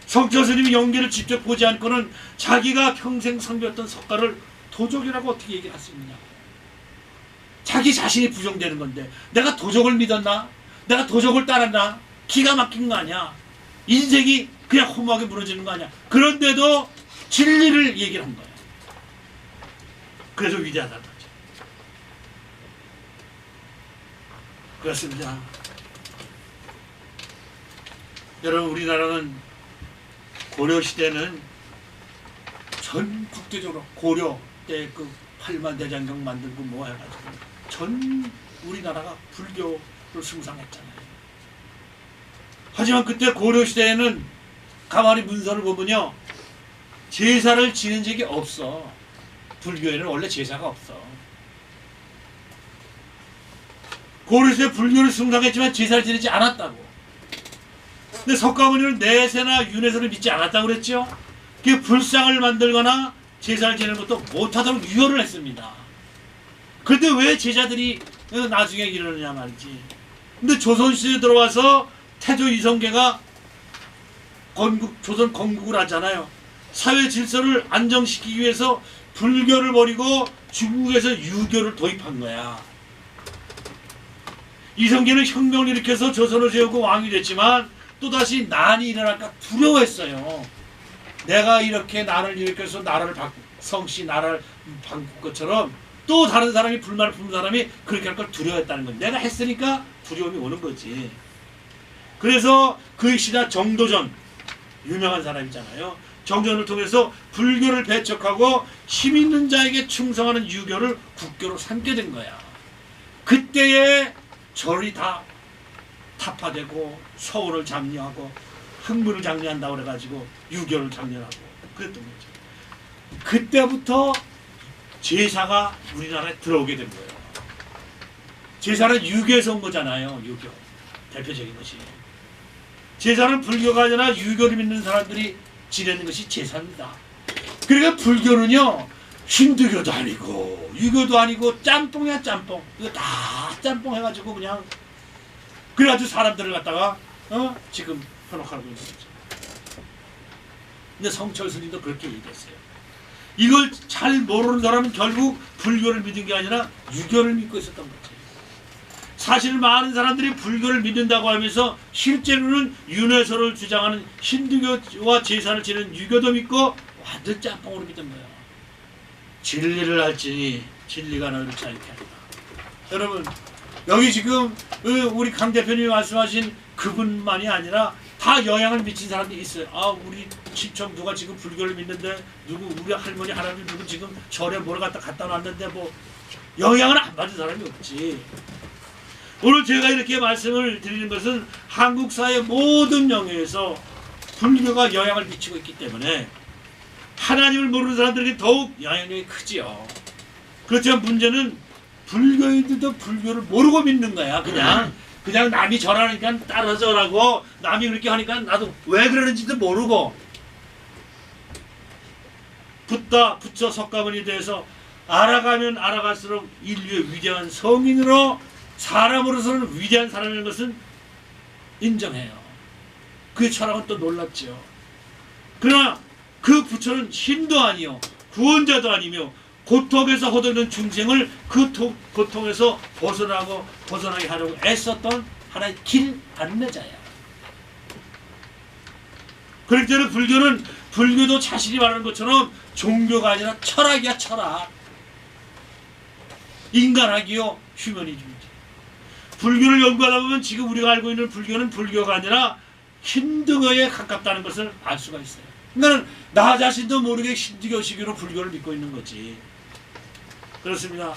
성철 스님이 영계를 직접 보지 않고는 자기가 평생 섬겼던 석가를 도적이라고 어떻게 얘기할 수 있느냐. 자기 자신이 부정되는 건데 내가 도적을 믿었나? 내가 도적을 따랐나? 기가 막힌 거 아니야. 인생이 그냥 허무하게 무너지는 거 아니야. 그런데도 진리를 얘기를 한 거예요. 그래서 위대하다는 거죠. 그렇습니다. 여러분, 우리나라는 고려시대는 전 국제적으로 고려 때 그 8만 대장경 만들고 뭐 해가지고 전 우리나라가 불교를 숭상했잖아요. 하지만 그때 고려시대에는 가만히 문서를 보면요, 제사를 지낸 적이 없어. 불교에는 원래 제사가 없어. 고려시대 불교를 숭상했지만 제사를 지내지 않았다고. 근데 석가모니는 내세나 윤회설을 믿지 않았다고 그랬죠. 그 불상을 만들거나 제사를 지내는 것도 못하도록 유언을 했습니다. 그런데 왜 제자들이 나중에 이러느냐 말이지. 근데 조선시대에 들어와서 태조 이성계가 조선 건국을 하잖아요. 사회 질서를 안정시키기 위해서 불교를 버리고 중국에서 유교를 도입한 거야. 이성계는 혁명을 일으켜서 조선을 세우고 왕이 됐지만 또다시 난이 일어날까 두려워했어요. 내가 이렇게 난을 일으켜서 나라를 성씨 나라를 바꿀 것처럼 또 다른 사람이 불만을 품는 사람이 그렇게 할 걸 두려워했다는 건 내가 했으니까 두려움이 오는 거지. 그래서 그 시다 정도전, 유명한 사람이잖아요. 정전을 통해서 불교를 배척하고 힘 있는 자에게 충성하는 유교를 국교로 삼게 된 거야. 그때에 절이 다 타파되고 서울을 장려하고 흥부를 장려한다고 그래가지고 유교를 장려하고 그랬던 거죠. 그때부터 제사가 우리나라에 들어오게 된 거예요. 제사는 유교에서 온 거잖아요. 유교 대표적인 것이. 제사는 불교가 아니라 유교를 믿는 사람들이 지내는 것이 제사입니다. 그러니까 불교는요, 힌두교도 아니고 유교도 아니고 짬뽕이야 짬뽕. 이거 다 짬뽕 해가지고 그냥 그래가지고 사람들을 갖다가 지금 현혹하고 있는 거죠. 근데 성철 스님도 그렇게 얘기했어요. 이걸 잘 모르는 사람은 결국 불교를 믿은 게 아니라 유교를 믿고 있었던 거지. 사실 많은 사람들이 불교를 믿는다고 하면서 실제로는 윤회설을 주장하는 힌두교와 제사를 지내는 유교도 믿고 완전 짬뽕으로 믿은 거예요. 진리를 알지니 진리가 너희를 자유케 하리라. 여러분, 여기 지금 우리 강 대표님이 말씀하신 그분만이 아니라 다 영향을 미친 사람들이 있어요. 아, 우리 친척 누가 지금 불교를 믿는데 누구 우리 할머니 할아버지 누구 지금 절에 뭘 갖다 놨는데 뭐 영향을 안 받은 사람이 없지. 오늘 제가 이렇게 말씀을 드리는 것은 한국 사회 모든 영역에서 불교가 영향을 미치고 있기 때문에 하나님을 모르는 사람들에게 더욱 영향력이 크지요. 그렇지만 문제는 불교인들도 불교를 모르고 믿는 거야. 그냥 그냥 남이 절하니까 따라 절하고 남이 그렇게 하니까 나도 왜 그러는지도 모르고 붓다 부처 석가모니에 대해서 알아가면 알아갈수록 인류의 위대한 성인으로 사람으로서는 위대한 사람인 것은 인정해요. 그의 철학은 또 놀랍죠. 그러나 그 부처는 신도 아니요 구원자도 아니며 고통에서 허덕이는 중생을 그 고통에서 벗어나게 하려고 애썼던 하나의 길 안내자야. 그럴 때는 불교도 자신이 말하는 것처럼 종교가 아니라 철학이야. 철학. 인간학이요 휴머니즘이지. 불교를 연구하다 보면 지금 우리가 알고 있는 불교는 불교가 아니라 힌두교에 가깝다는 것을 알 수가 있어요. 그러니까 나 자신도 모르게 힌두교식으로 불교를 믿고 있는 거지. 그렇습니다.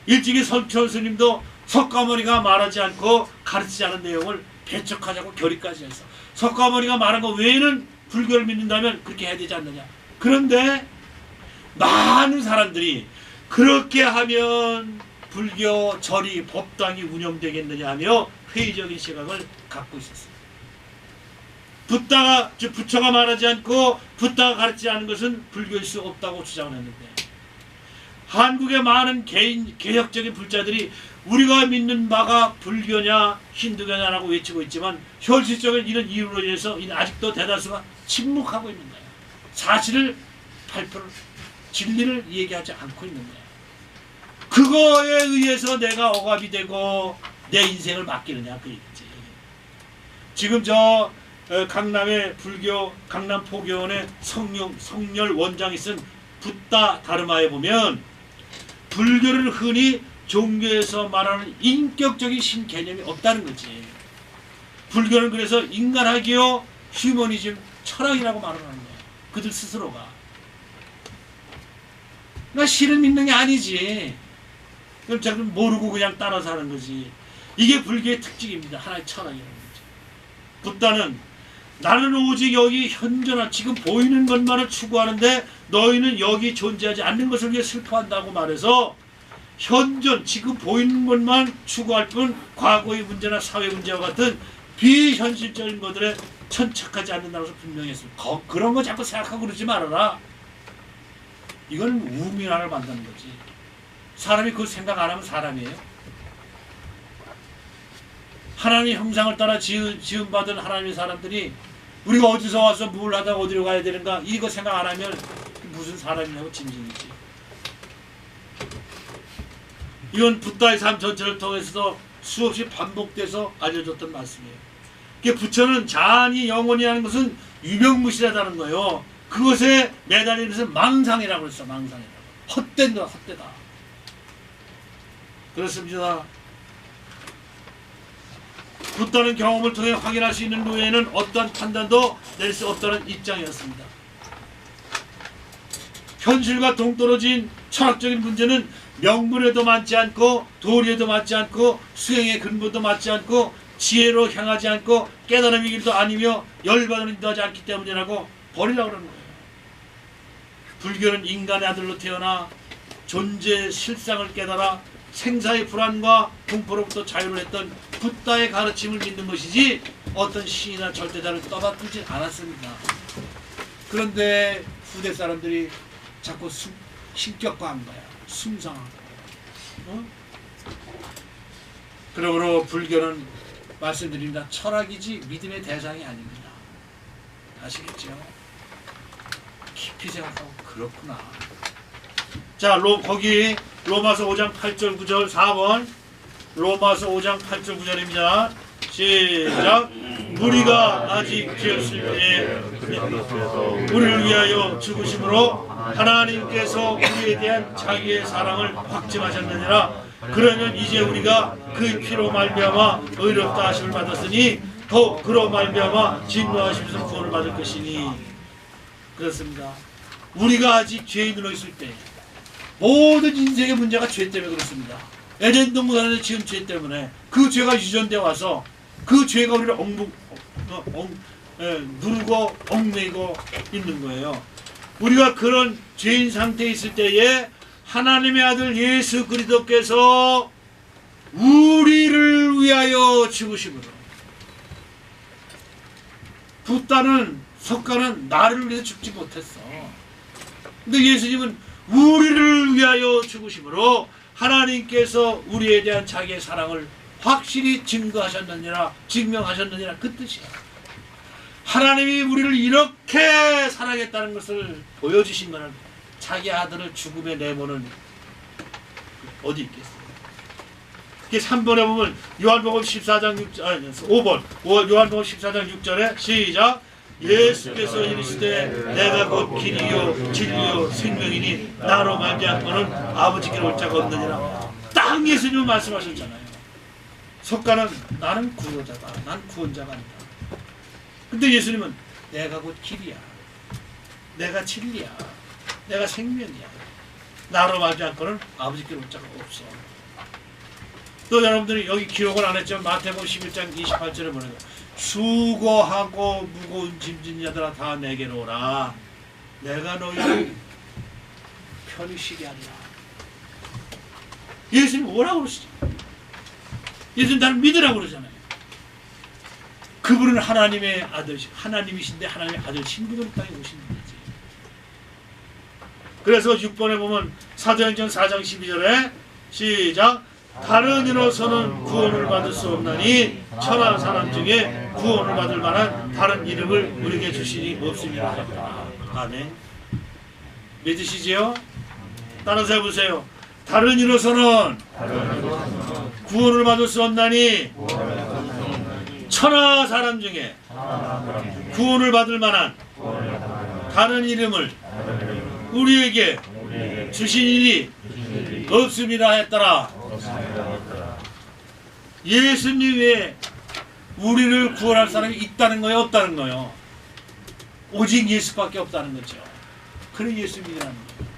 일찍이 설천 스님도 석가모니가 말하지 않고 가르치지 않은 내용을 배척하자고 결의까지 했어. 석가모니가 말한 거 외에는 불교를 믿는다면 그렇게 해야 되지 않느냐. 그런데 많은 사람들이 그렇게 하면 불교 절이 법당이 운영되겠느냐 하며 회의적인 시각을 갖고 있었어요. 부처가 말하지 않고 붓다가 가르치지 않은 것은 불교일 수 없다고 주장을 했는데, 한국의 많은 개혁적인 불자들이 우리가 믿는 바가 불교냐 힌두교냐라고 외치고 있지만 현실적인 이런 이유로 인해서 아직도 대다수가 침묵하고 있는 거예요. 사실을 발표를, 진리를 얘기하지 않고 있는 거예요. 그거에 의해서 내가 억압이 되고 내 인생을 맡기느냐 그 얘기지. 지금 저 강남의 불교 강남 포교원의 성렬 원장이 쓴 붓다 다르마에 보면 불교를 흔히 종교에서 말하는 인격적인 신 개념이 없다는 거지. 불교는 그래서 인간학이요 휴머니즘 철학이라고 말을 하는 거야. 그들 스스로가. 그러니까 신을 믿는 게 아니지. 그럼 자꾸 모르고 그냥 따라서 하는 거지. 이게 불교의 특징입니다. 하나의 철학이라는 거지. 붓다는 나는 오직 여기 현존한 지금 보이는 것만을 추구하는데 너희는 여기 존재하지 않는 것을 위해 슬퍼한다고 말해서 현존 지금 보이는 것만 추구할 뿐 과거의 문제나 사회 문제와 같은 비현실적인 것들에 천착하지 않는다고 분명히 했습니다. 그런 거 자꾸 생각하고 그러지 말아라. 이건 우민화를 만드는 거지. 사람이 그 생각 안 하면 사람이에요? 하나님의 형상을 따라 지음받은 하나님의 사람들이 우리가 어디서 와서 뭘 하다가 어디로 가야 되는가 이거 생각 안 하면 무슨 사람이냐고 짐승이지. 이건 붓다의 삶 전체를 통해서도 수없이 반복돼서 알려줬던 말씀이에요. 부처는 자아니 영원히 하는 것은 유명무실하다는 거예요. 그것에 매달리는 것은 망상이라고 했어. 망상이라고. 헛되다. 그렇습니다. 붓다는 경험을 통해 확인할 수 있는 외에는 어떠한 판단도 낼 수 없다는 입장이었습니다. 현실과 동떨어진 철학적인 문제는 명분에도 맞지 않고 도리에도 맞지 않고 수행의 근본도 맞지 않고 지혜로 향하지 않고 깨달음의 길도 아니며 열반을 인도하지 않기 때문이라고 버리려고 그러는 거예요. 불교는 인간의 아들로 태어나 존재의 실상을 깨달아 생사의 불안과 공포로부터 자유를 했던 붓다의 가르침을 믿는 것이지 어떤 신이나 절대자를 떠받들지 않았습니다. 그런데 후대 사람들이 자꾸 신격화한 거야. 숭상한 거야. 어? 그러므로 불교는 말씀드립니다. 철학이지 믿음의 대상이 아닙니다. 아시겠죠? 깊이 생각하고 그렇구나. 자, 거기 로마서 5장 8절 9절 4번 로마서 5장 8절 9절입니다. 시작. 우리가 아직 죄였을 때에 우리를 위하여 죽으심으로 하나님께서 우리에 대한 자기의 사랑을 확증하셨느니라. 그러면 이제 우리가 그의 피로 말미암아 의롭다 하심을 받았으니 더욱 그로 말미암아 진노하심에서 구원을 받을 것이니. 그렇습니다. 우리가 아직 죄인으로 있을 때 모든 인생의 문제가 죄 때문에 그렇습니다. 에덴 동산에서 지은 죄 때문에 그 죄가 유전되어 와서 그 죄가 우리를 누르고 얽매이고 있는 거예요. 우리가 그런 죄인 상태에 있을 때에 하나님의 아들 예수 그리스도께서 우리를 위하여 죽으심으로. 붓다는 석가는 나를 위해서 죽지 못했어. 근데 예수님은 우리를 위하여 죽으심으로 하나님께서 우리에 대한 자기의 사랑을 확실히 증거하셨느니라, 증명하셨느니라, 그 뜻이야. 하나님이 우리를 이렇게 사랑했다는 것을 보여주신 거는 자기 아들을 죽음에 내모는 어디 있겠어요? 3번에 보면 요한복음 14장 6절, 아니 5번 요한복음 14장 6절에 시작. 예수께서 이르시되 내가 곧 길이요 진리요 생명이니 나로 말미암고는 아버지께로 올 자가 없느니라. 딱 예수님은 말씀하셨잖아요. 석가는 나는 구원자다, 난 구원자가 아니다. 근데 예수님은 내가 곧 길이야, 내가 진리야, 내가 생명이야, 나로 말미암고는 아버지께로 올 자가 없어. 또 여러분들이 여기 기록을 안 했지만 마태복음 11장 28절에 보내요. 수고하고 무거운 짐진 자들아 다 내게로 오라. 내가 너희를 편히 쉬게 하리라. 예수님 오라고 그러시죠. 예수님 나를 믿으라고 그러잖아요. 그분은 하나님의 아들이시고 하나님이신데 하나님의 아들 신분으로 땅에 오신 분이지. 그래서 6번에 보면 사도행전 4장 12절에 시작. 다른 이로서는 구원을 받을 수 없나니 천하 사람 중에 구원을 받을 만한 다른 이름을 우리에게 주시니 없습니다. 아멘. 믿으시지요? 따라서 해보세요. 다른 이로서는 구원을 받을 수 없나니 천하 사람 중에 구원을 받을 만한 다른 이름을 우리에게 주시니 없습니다 했더라. 예수님 외에 우리를 구원할 사람이 있다는 거예요, 없다는 거예요? 오직 예수밖에 없다는 거죠. 그래 예수 믿으라는 거예요.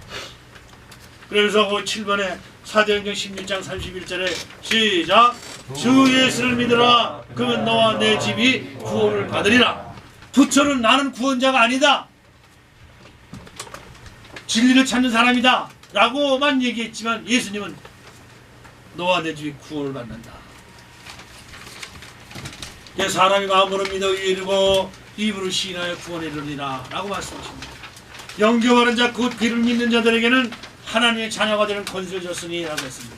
그래서 그 7번에 사도행전 16장 31절에 시작. 주 예수를 믿으라. 그러면 너와 내 집이 구원을 받으리라. 부처는 나는 구원자가 아니다, 진리를 찾는 사람이다 라고만 얘기했지만 예수님은 너와 내 집이 구원을 받는다. 사람이 마음으로 믿어 이르고 입으로 시인하여 구원에 이르리라 라고 말씀하십니다. 영접하는 자 곧 그를 믿는 자들에게는 하나님의 자녀가 되는 권세를 줬으니 라고 했습니다.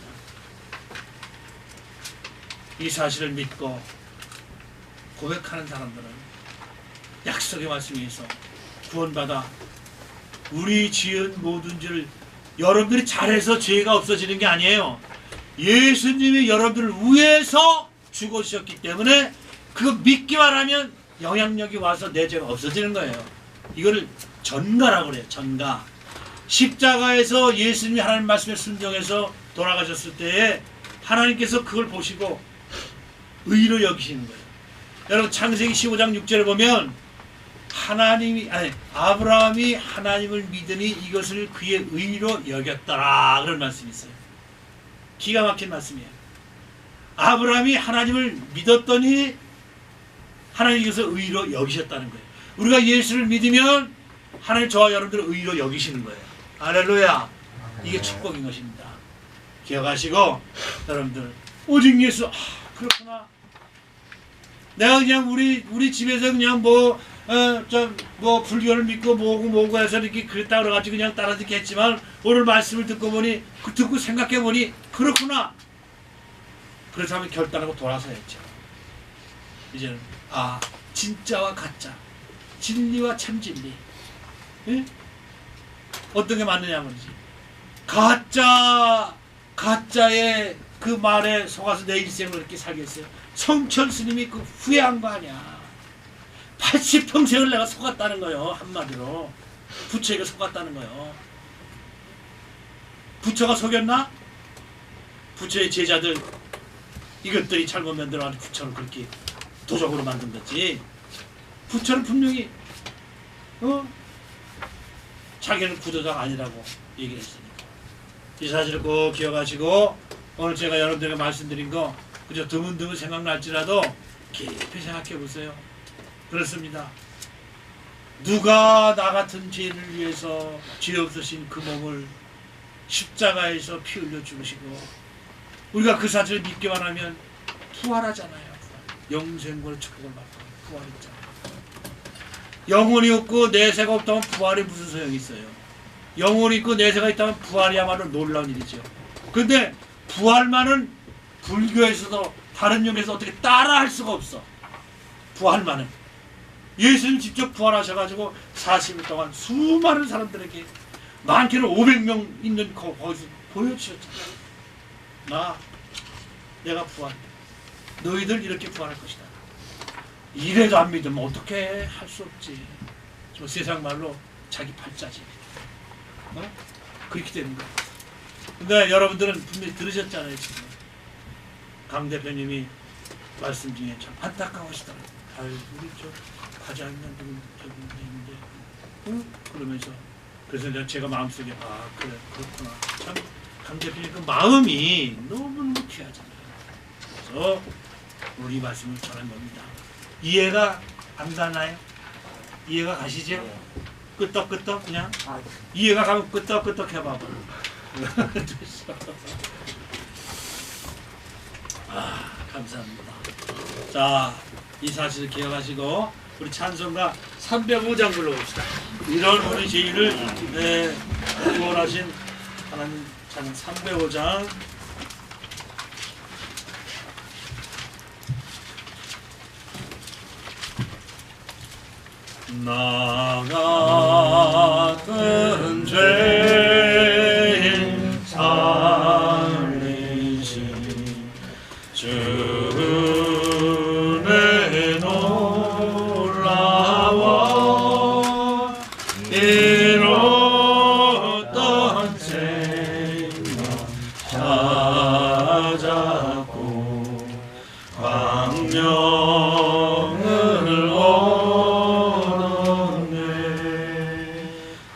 이 사실을 믿고 고백하는 사람들은 약속의 말씀에 의해서 구원받아 우리 지은 모든 죄를 여러분들이 잘해서 죄가 없어지는 게 아니에요. 예수님이 여러분들을 위해서 죽으셨기 때문에 그거 믿기만 하면 영향력이 와서 내 죄가 없어지는 거예요. 이거를 전가라고 그래요. 전가. 십자가에서 예수님이 하나님 말씀에 순종해서 돌아가셨을 때에 하나님께서 그걸 보시고 의로 여기시는 거예요. 여러분 창세기 15장 6절에 보면 아브라함이 하나님을 믿으니 이것을 그의 의로 여겼더라 그런 말씀이 있어요. 기가 막힌 말씀이에요. 아브라함이 하나님을 믿었더니 하나님께서 의로 여기셨다는 거예요. 우리가 예수를 믿으면 하나님 저와 여러분들을 의로 여기시는 거예요. 할렐루야. 이게 축복인 것입니다. 기억하시고 여러분들 오직 예수. 그렇구나. 내가 그냥 우리 집에서 그냥 뭐 불교를 믿고 뭐고 해서 이렇게 그랬다 그래가지고 그냥 따라 듣게 했지만 오늘 말씀을 듣고 생각해 보니 그렇구나. 그래서 하면 결단하고 돌아서 했죠. 이제는 진짜와 가짜, 진리와 참진리, 예? 어떤 게 맞느냐 말이지. 가짜의 그 말에 속아서 내 일생을 이렇게 살겠어요. 성철 스님이 그 후회한 거 아니야. 80평생을 내가 속았다는 거예요. 한마디로 부처에게 속았다는 거예요. 부처가 속였나? 부처의 제자들 이것들이 잘못 만들어가지고 부처를 그렇게 도적으로 만든 거지. 부처는 분명히 자기는 구도자가 아니라고 얘기를 했으니까. 이 사실을 꼭 기억하시고 오늘 제가 여러분들에게 말씀드린 거 그저 드문드문 생각날지라도 깊이 생각해 보세요. 그렇습니다. 누가 나 같은 죄인을 위해서 죄 없으신 그 몸을 십자가에서 피 흘려 죽으시고 우리가 그 사실을 믿기만 하면 부활하잖아요. 영생과 축복을 받고 부활했잖아요. 영혼이 없고 내세가 없다면 부활이 무슨 소용이 있어요? 영혼이 있고 내세가 있다면 부활이야말로 놀라운 일이죠. 근데 부활만은 불교에서도 다른 영에서 어떻게 따라할 수가 없어. 부활만은. 예수님 직접 부활하셔가지고 40일 동안 수많은 사람들에게 많게는 500명 있는 거기서 보여주셨잖아. 내가 부활. 너희들 이렇게 부활할 것이다. 이래도 안 믿으면 어떻게 할 수 없지. 저 세상 말로 자기 팔자지. 그렇게 되는 거야. 근데 여러분들은 분명히 들으셨잖아요. 지금 강 대표님이 말씀 중에 참 안타까우시더라고요. 아유, 우리 저 과자 있는 분 저기 있는데, 그러면서 그래서 제가 마음속에 그래 그렇구나. 참 강 대표님 그 마음이 너무너무 귀하잖아요. 그래서 우리 말씀을 전한 겁니다. 이해가 안 가나요? 이해가 가시죠? 끄떡끄떡 그냥 이해가 가면 끄떡끄떡 해봐봐. 감사합니다. 자, 이 사실을 기억하시고 우리 찬송가 305장 불러봅시다. 이런 우리 죄인을 구원하신 하나님 찬송 305장. 나 같은 죄인 살리신 주의 놀라워 이뤘던 생각 찾았고 광명을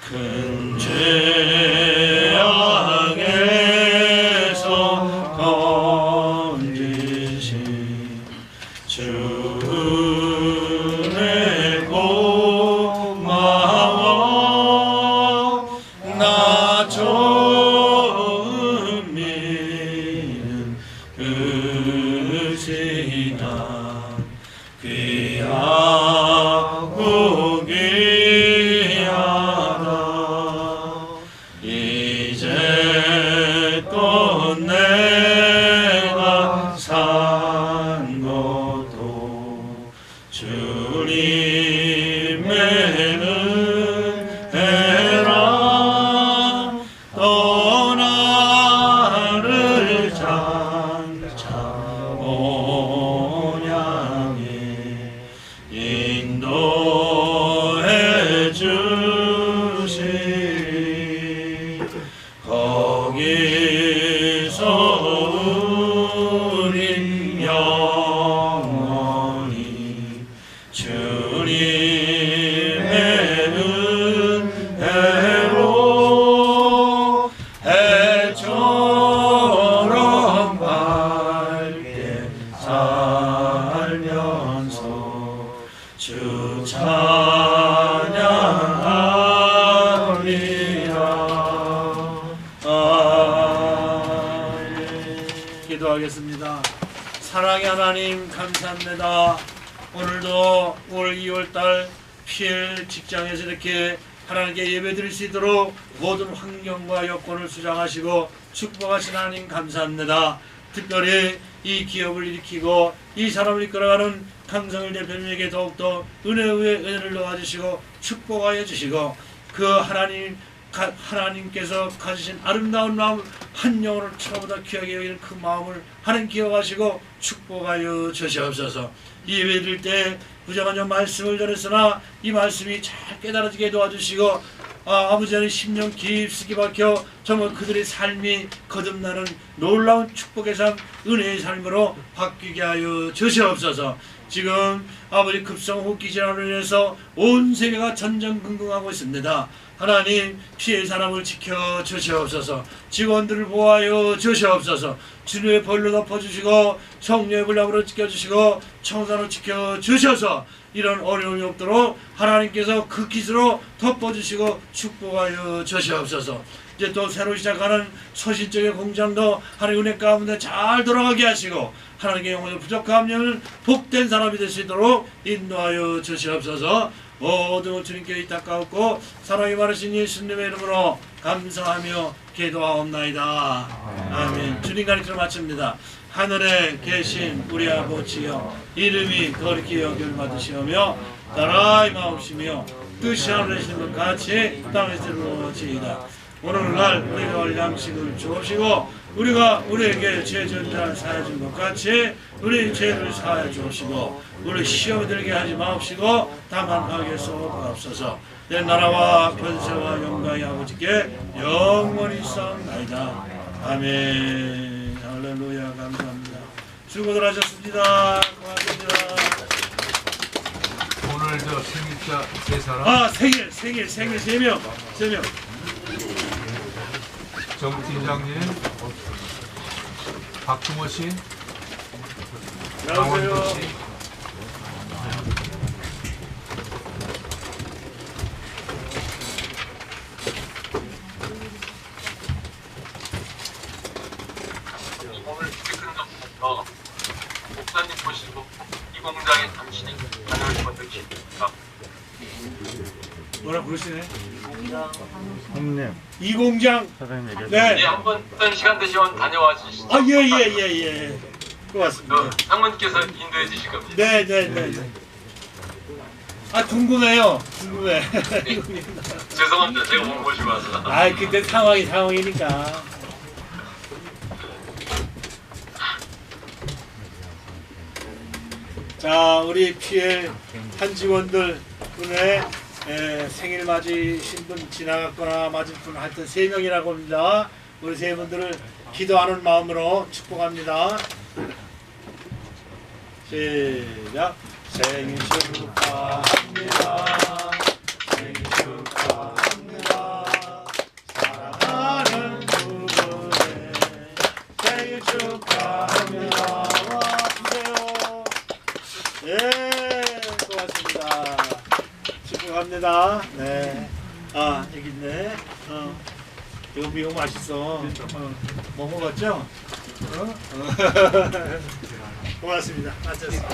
큰 죄악에서 건지신 주의 고마워 나 처음 믿는 그 시간 귀하고 이제껏 내가 산 것도 주님의 은혜라 떠나를 장차 온양에 인도해 주시 거기서 우리 영원히 주님의 은혜로 해처럼 밝게 살면서 주 기도하겠습니다. 사랑의 하나님 감사합니다. 오늘도 올 2월달 필 직장에서 이렇게 하나님께 예배드릴 수 있도록 모든 환경과 여건을 수장하시고 축복하신 하나님 감사합니다. 특별히 이 기업을 일으키고 이 사람을 이끌어가는 강성일 대표님에게 더욱더 은혜 위에 은혜를 넣어주시고 축복하여 주시고 그 하나님께서 가지신 아름다운 마음 한 영혼을 처음보다 귀하게 여기는 그 마음을 하나님 기억하시고 축복하여 주시옵소서. 예배드릴 때 부정한 말씀을 전했으나 이 말씀이 잘 깨달아지게 도와주시고 아버지 하나님 심령 깊숙이 박혀 정말 그들의 삶이 거듭나는 놀라운 축복의 삶 은혜의 삶으로 바뀌게 하여 주시옵소서. 지금 아버지 급성호흡기 질환으로 인해서 온 세계가 전전긍긍하고 있습니다. 하나님 피해 사람을 지켜 주시옵소서. 직원들을 보호하여 주시옵소서. 주님의 벌로 덮어주시고 성령의 불량으로 지켜주시고 청산으로 지켜주셔서 이런 어려움이 없도록 하나님께서 그 기수로 덮어주시고 축복하여 주시옵소서. 이제 또 새로 시작하는 서신적의 공장도 하나님 은혜 가운데 잘 돌아가게 하시고 하나님의 영혼을 부족하면 복된 사람이 될 수 있도록 인도하여 주시옵소서. 모든 주님께 이닦아옵고 사랑이 많으신 예수님의 이름으로 감사하며 기도하옵나이다. 아멘. 주님 가르쳐 마칩니다. 하늘에 계신 우리 아버지여, 이름이 거룩히 여김을 받으시오며 나라의 마옵시며 뜻이 하늘에 계신 것 같이 땅에서 이루어지이다. 오늘날 우리가 할 양식을 주옵시고 우리가 우리에게 죄 지은 자를 사하여 준 것 같이 우리 죄를 사하여 주옵시고 우리 시험에 들게 하지 마옵시고 다만 악에서 구하옵소서. 내 나라와 권세와 영광이 아버지께 영원히 있사옵나이다. 아멘. 할렐루야. 감사합니다. 수고들 하셨습니다. 고맙습니다. 오늘 저 생일자 세 사람. 생일 3명. 정 팀장님, 박충호 씨, 나오세요. 강원도 씨. 오늘 끝나서 목사님 보시고 이 공장에 당신이 다녀올 것 느끼십니까? 뭐라 부르시네? 형님, 이 공장. 사장님 얘기해. 네. 예, 한번 어떤 시간 되시면 다녀와 주시죠. 예. 고맙습니다. 장모님께서 인도해 주실 겁니다. 네. 궁금해요. 죄송합니다. 제가 못 모시고 와서. 그때 상황이니까. 자, 우리 PL 한 직원들 분의 생일 맞으신 분 지나갔거나 맞을 분 하여튼 3명이라고 합니다. 우리 세 분들을 기도하는 마음으로 축복합니다. 시작. 생일 축하합니다. 생일 축하합니다. 사랑하는 두 분의 생일 축하합니다. 와, 주세요. 예, 고맙습니다. 축복합니다. 네. 여기 있네. 이거 미국 맛있어. 뭐 먹었죠? 고맙습니다. 맞췄습니다.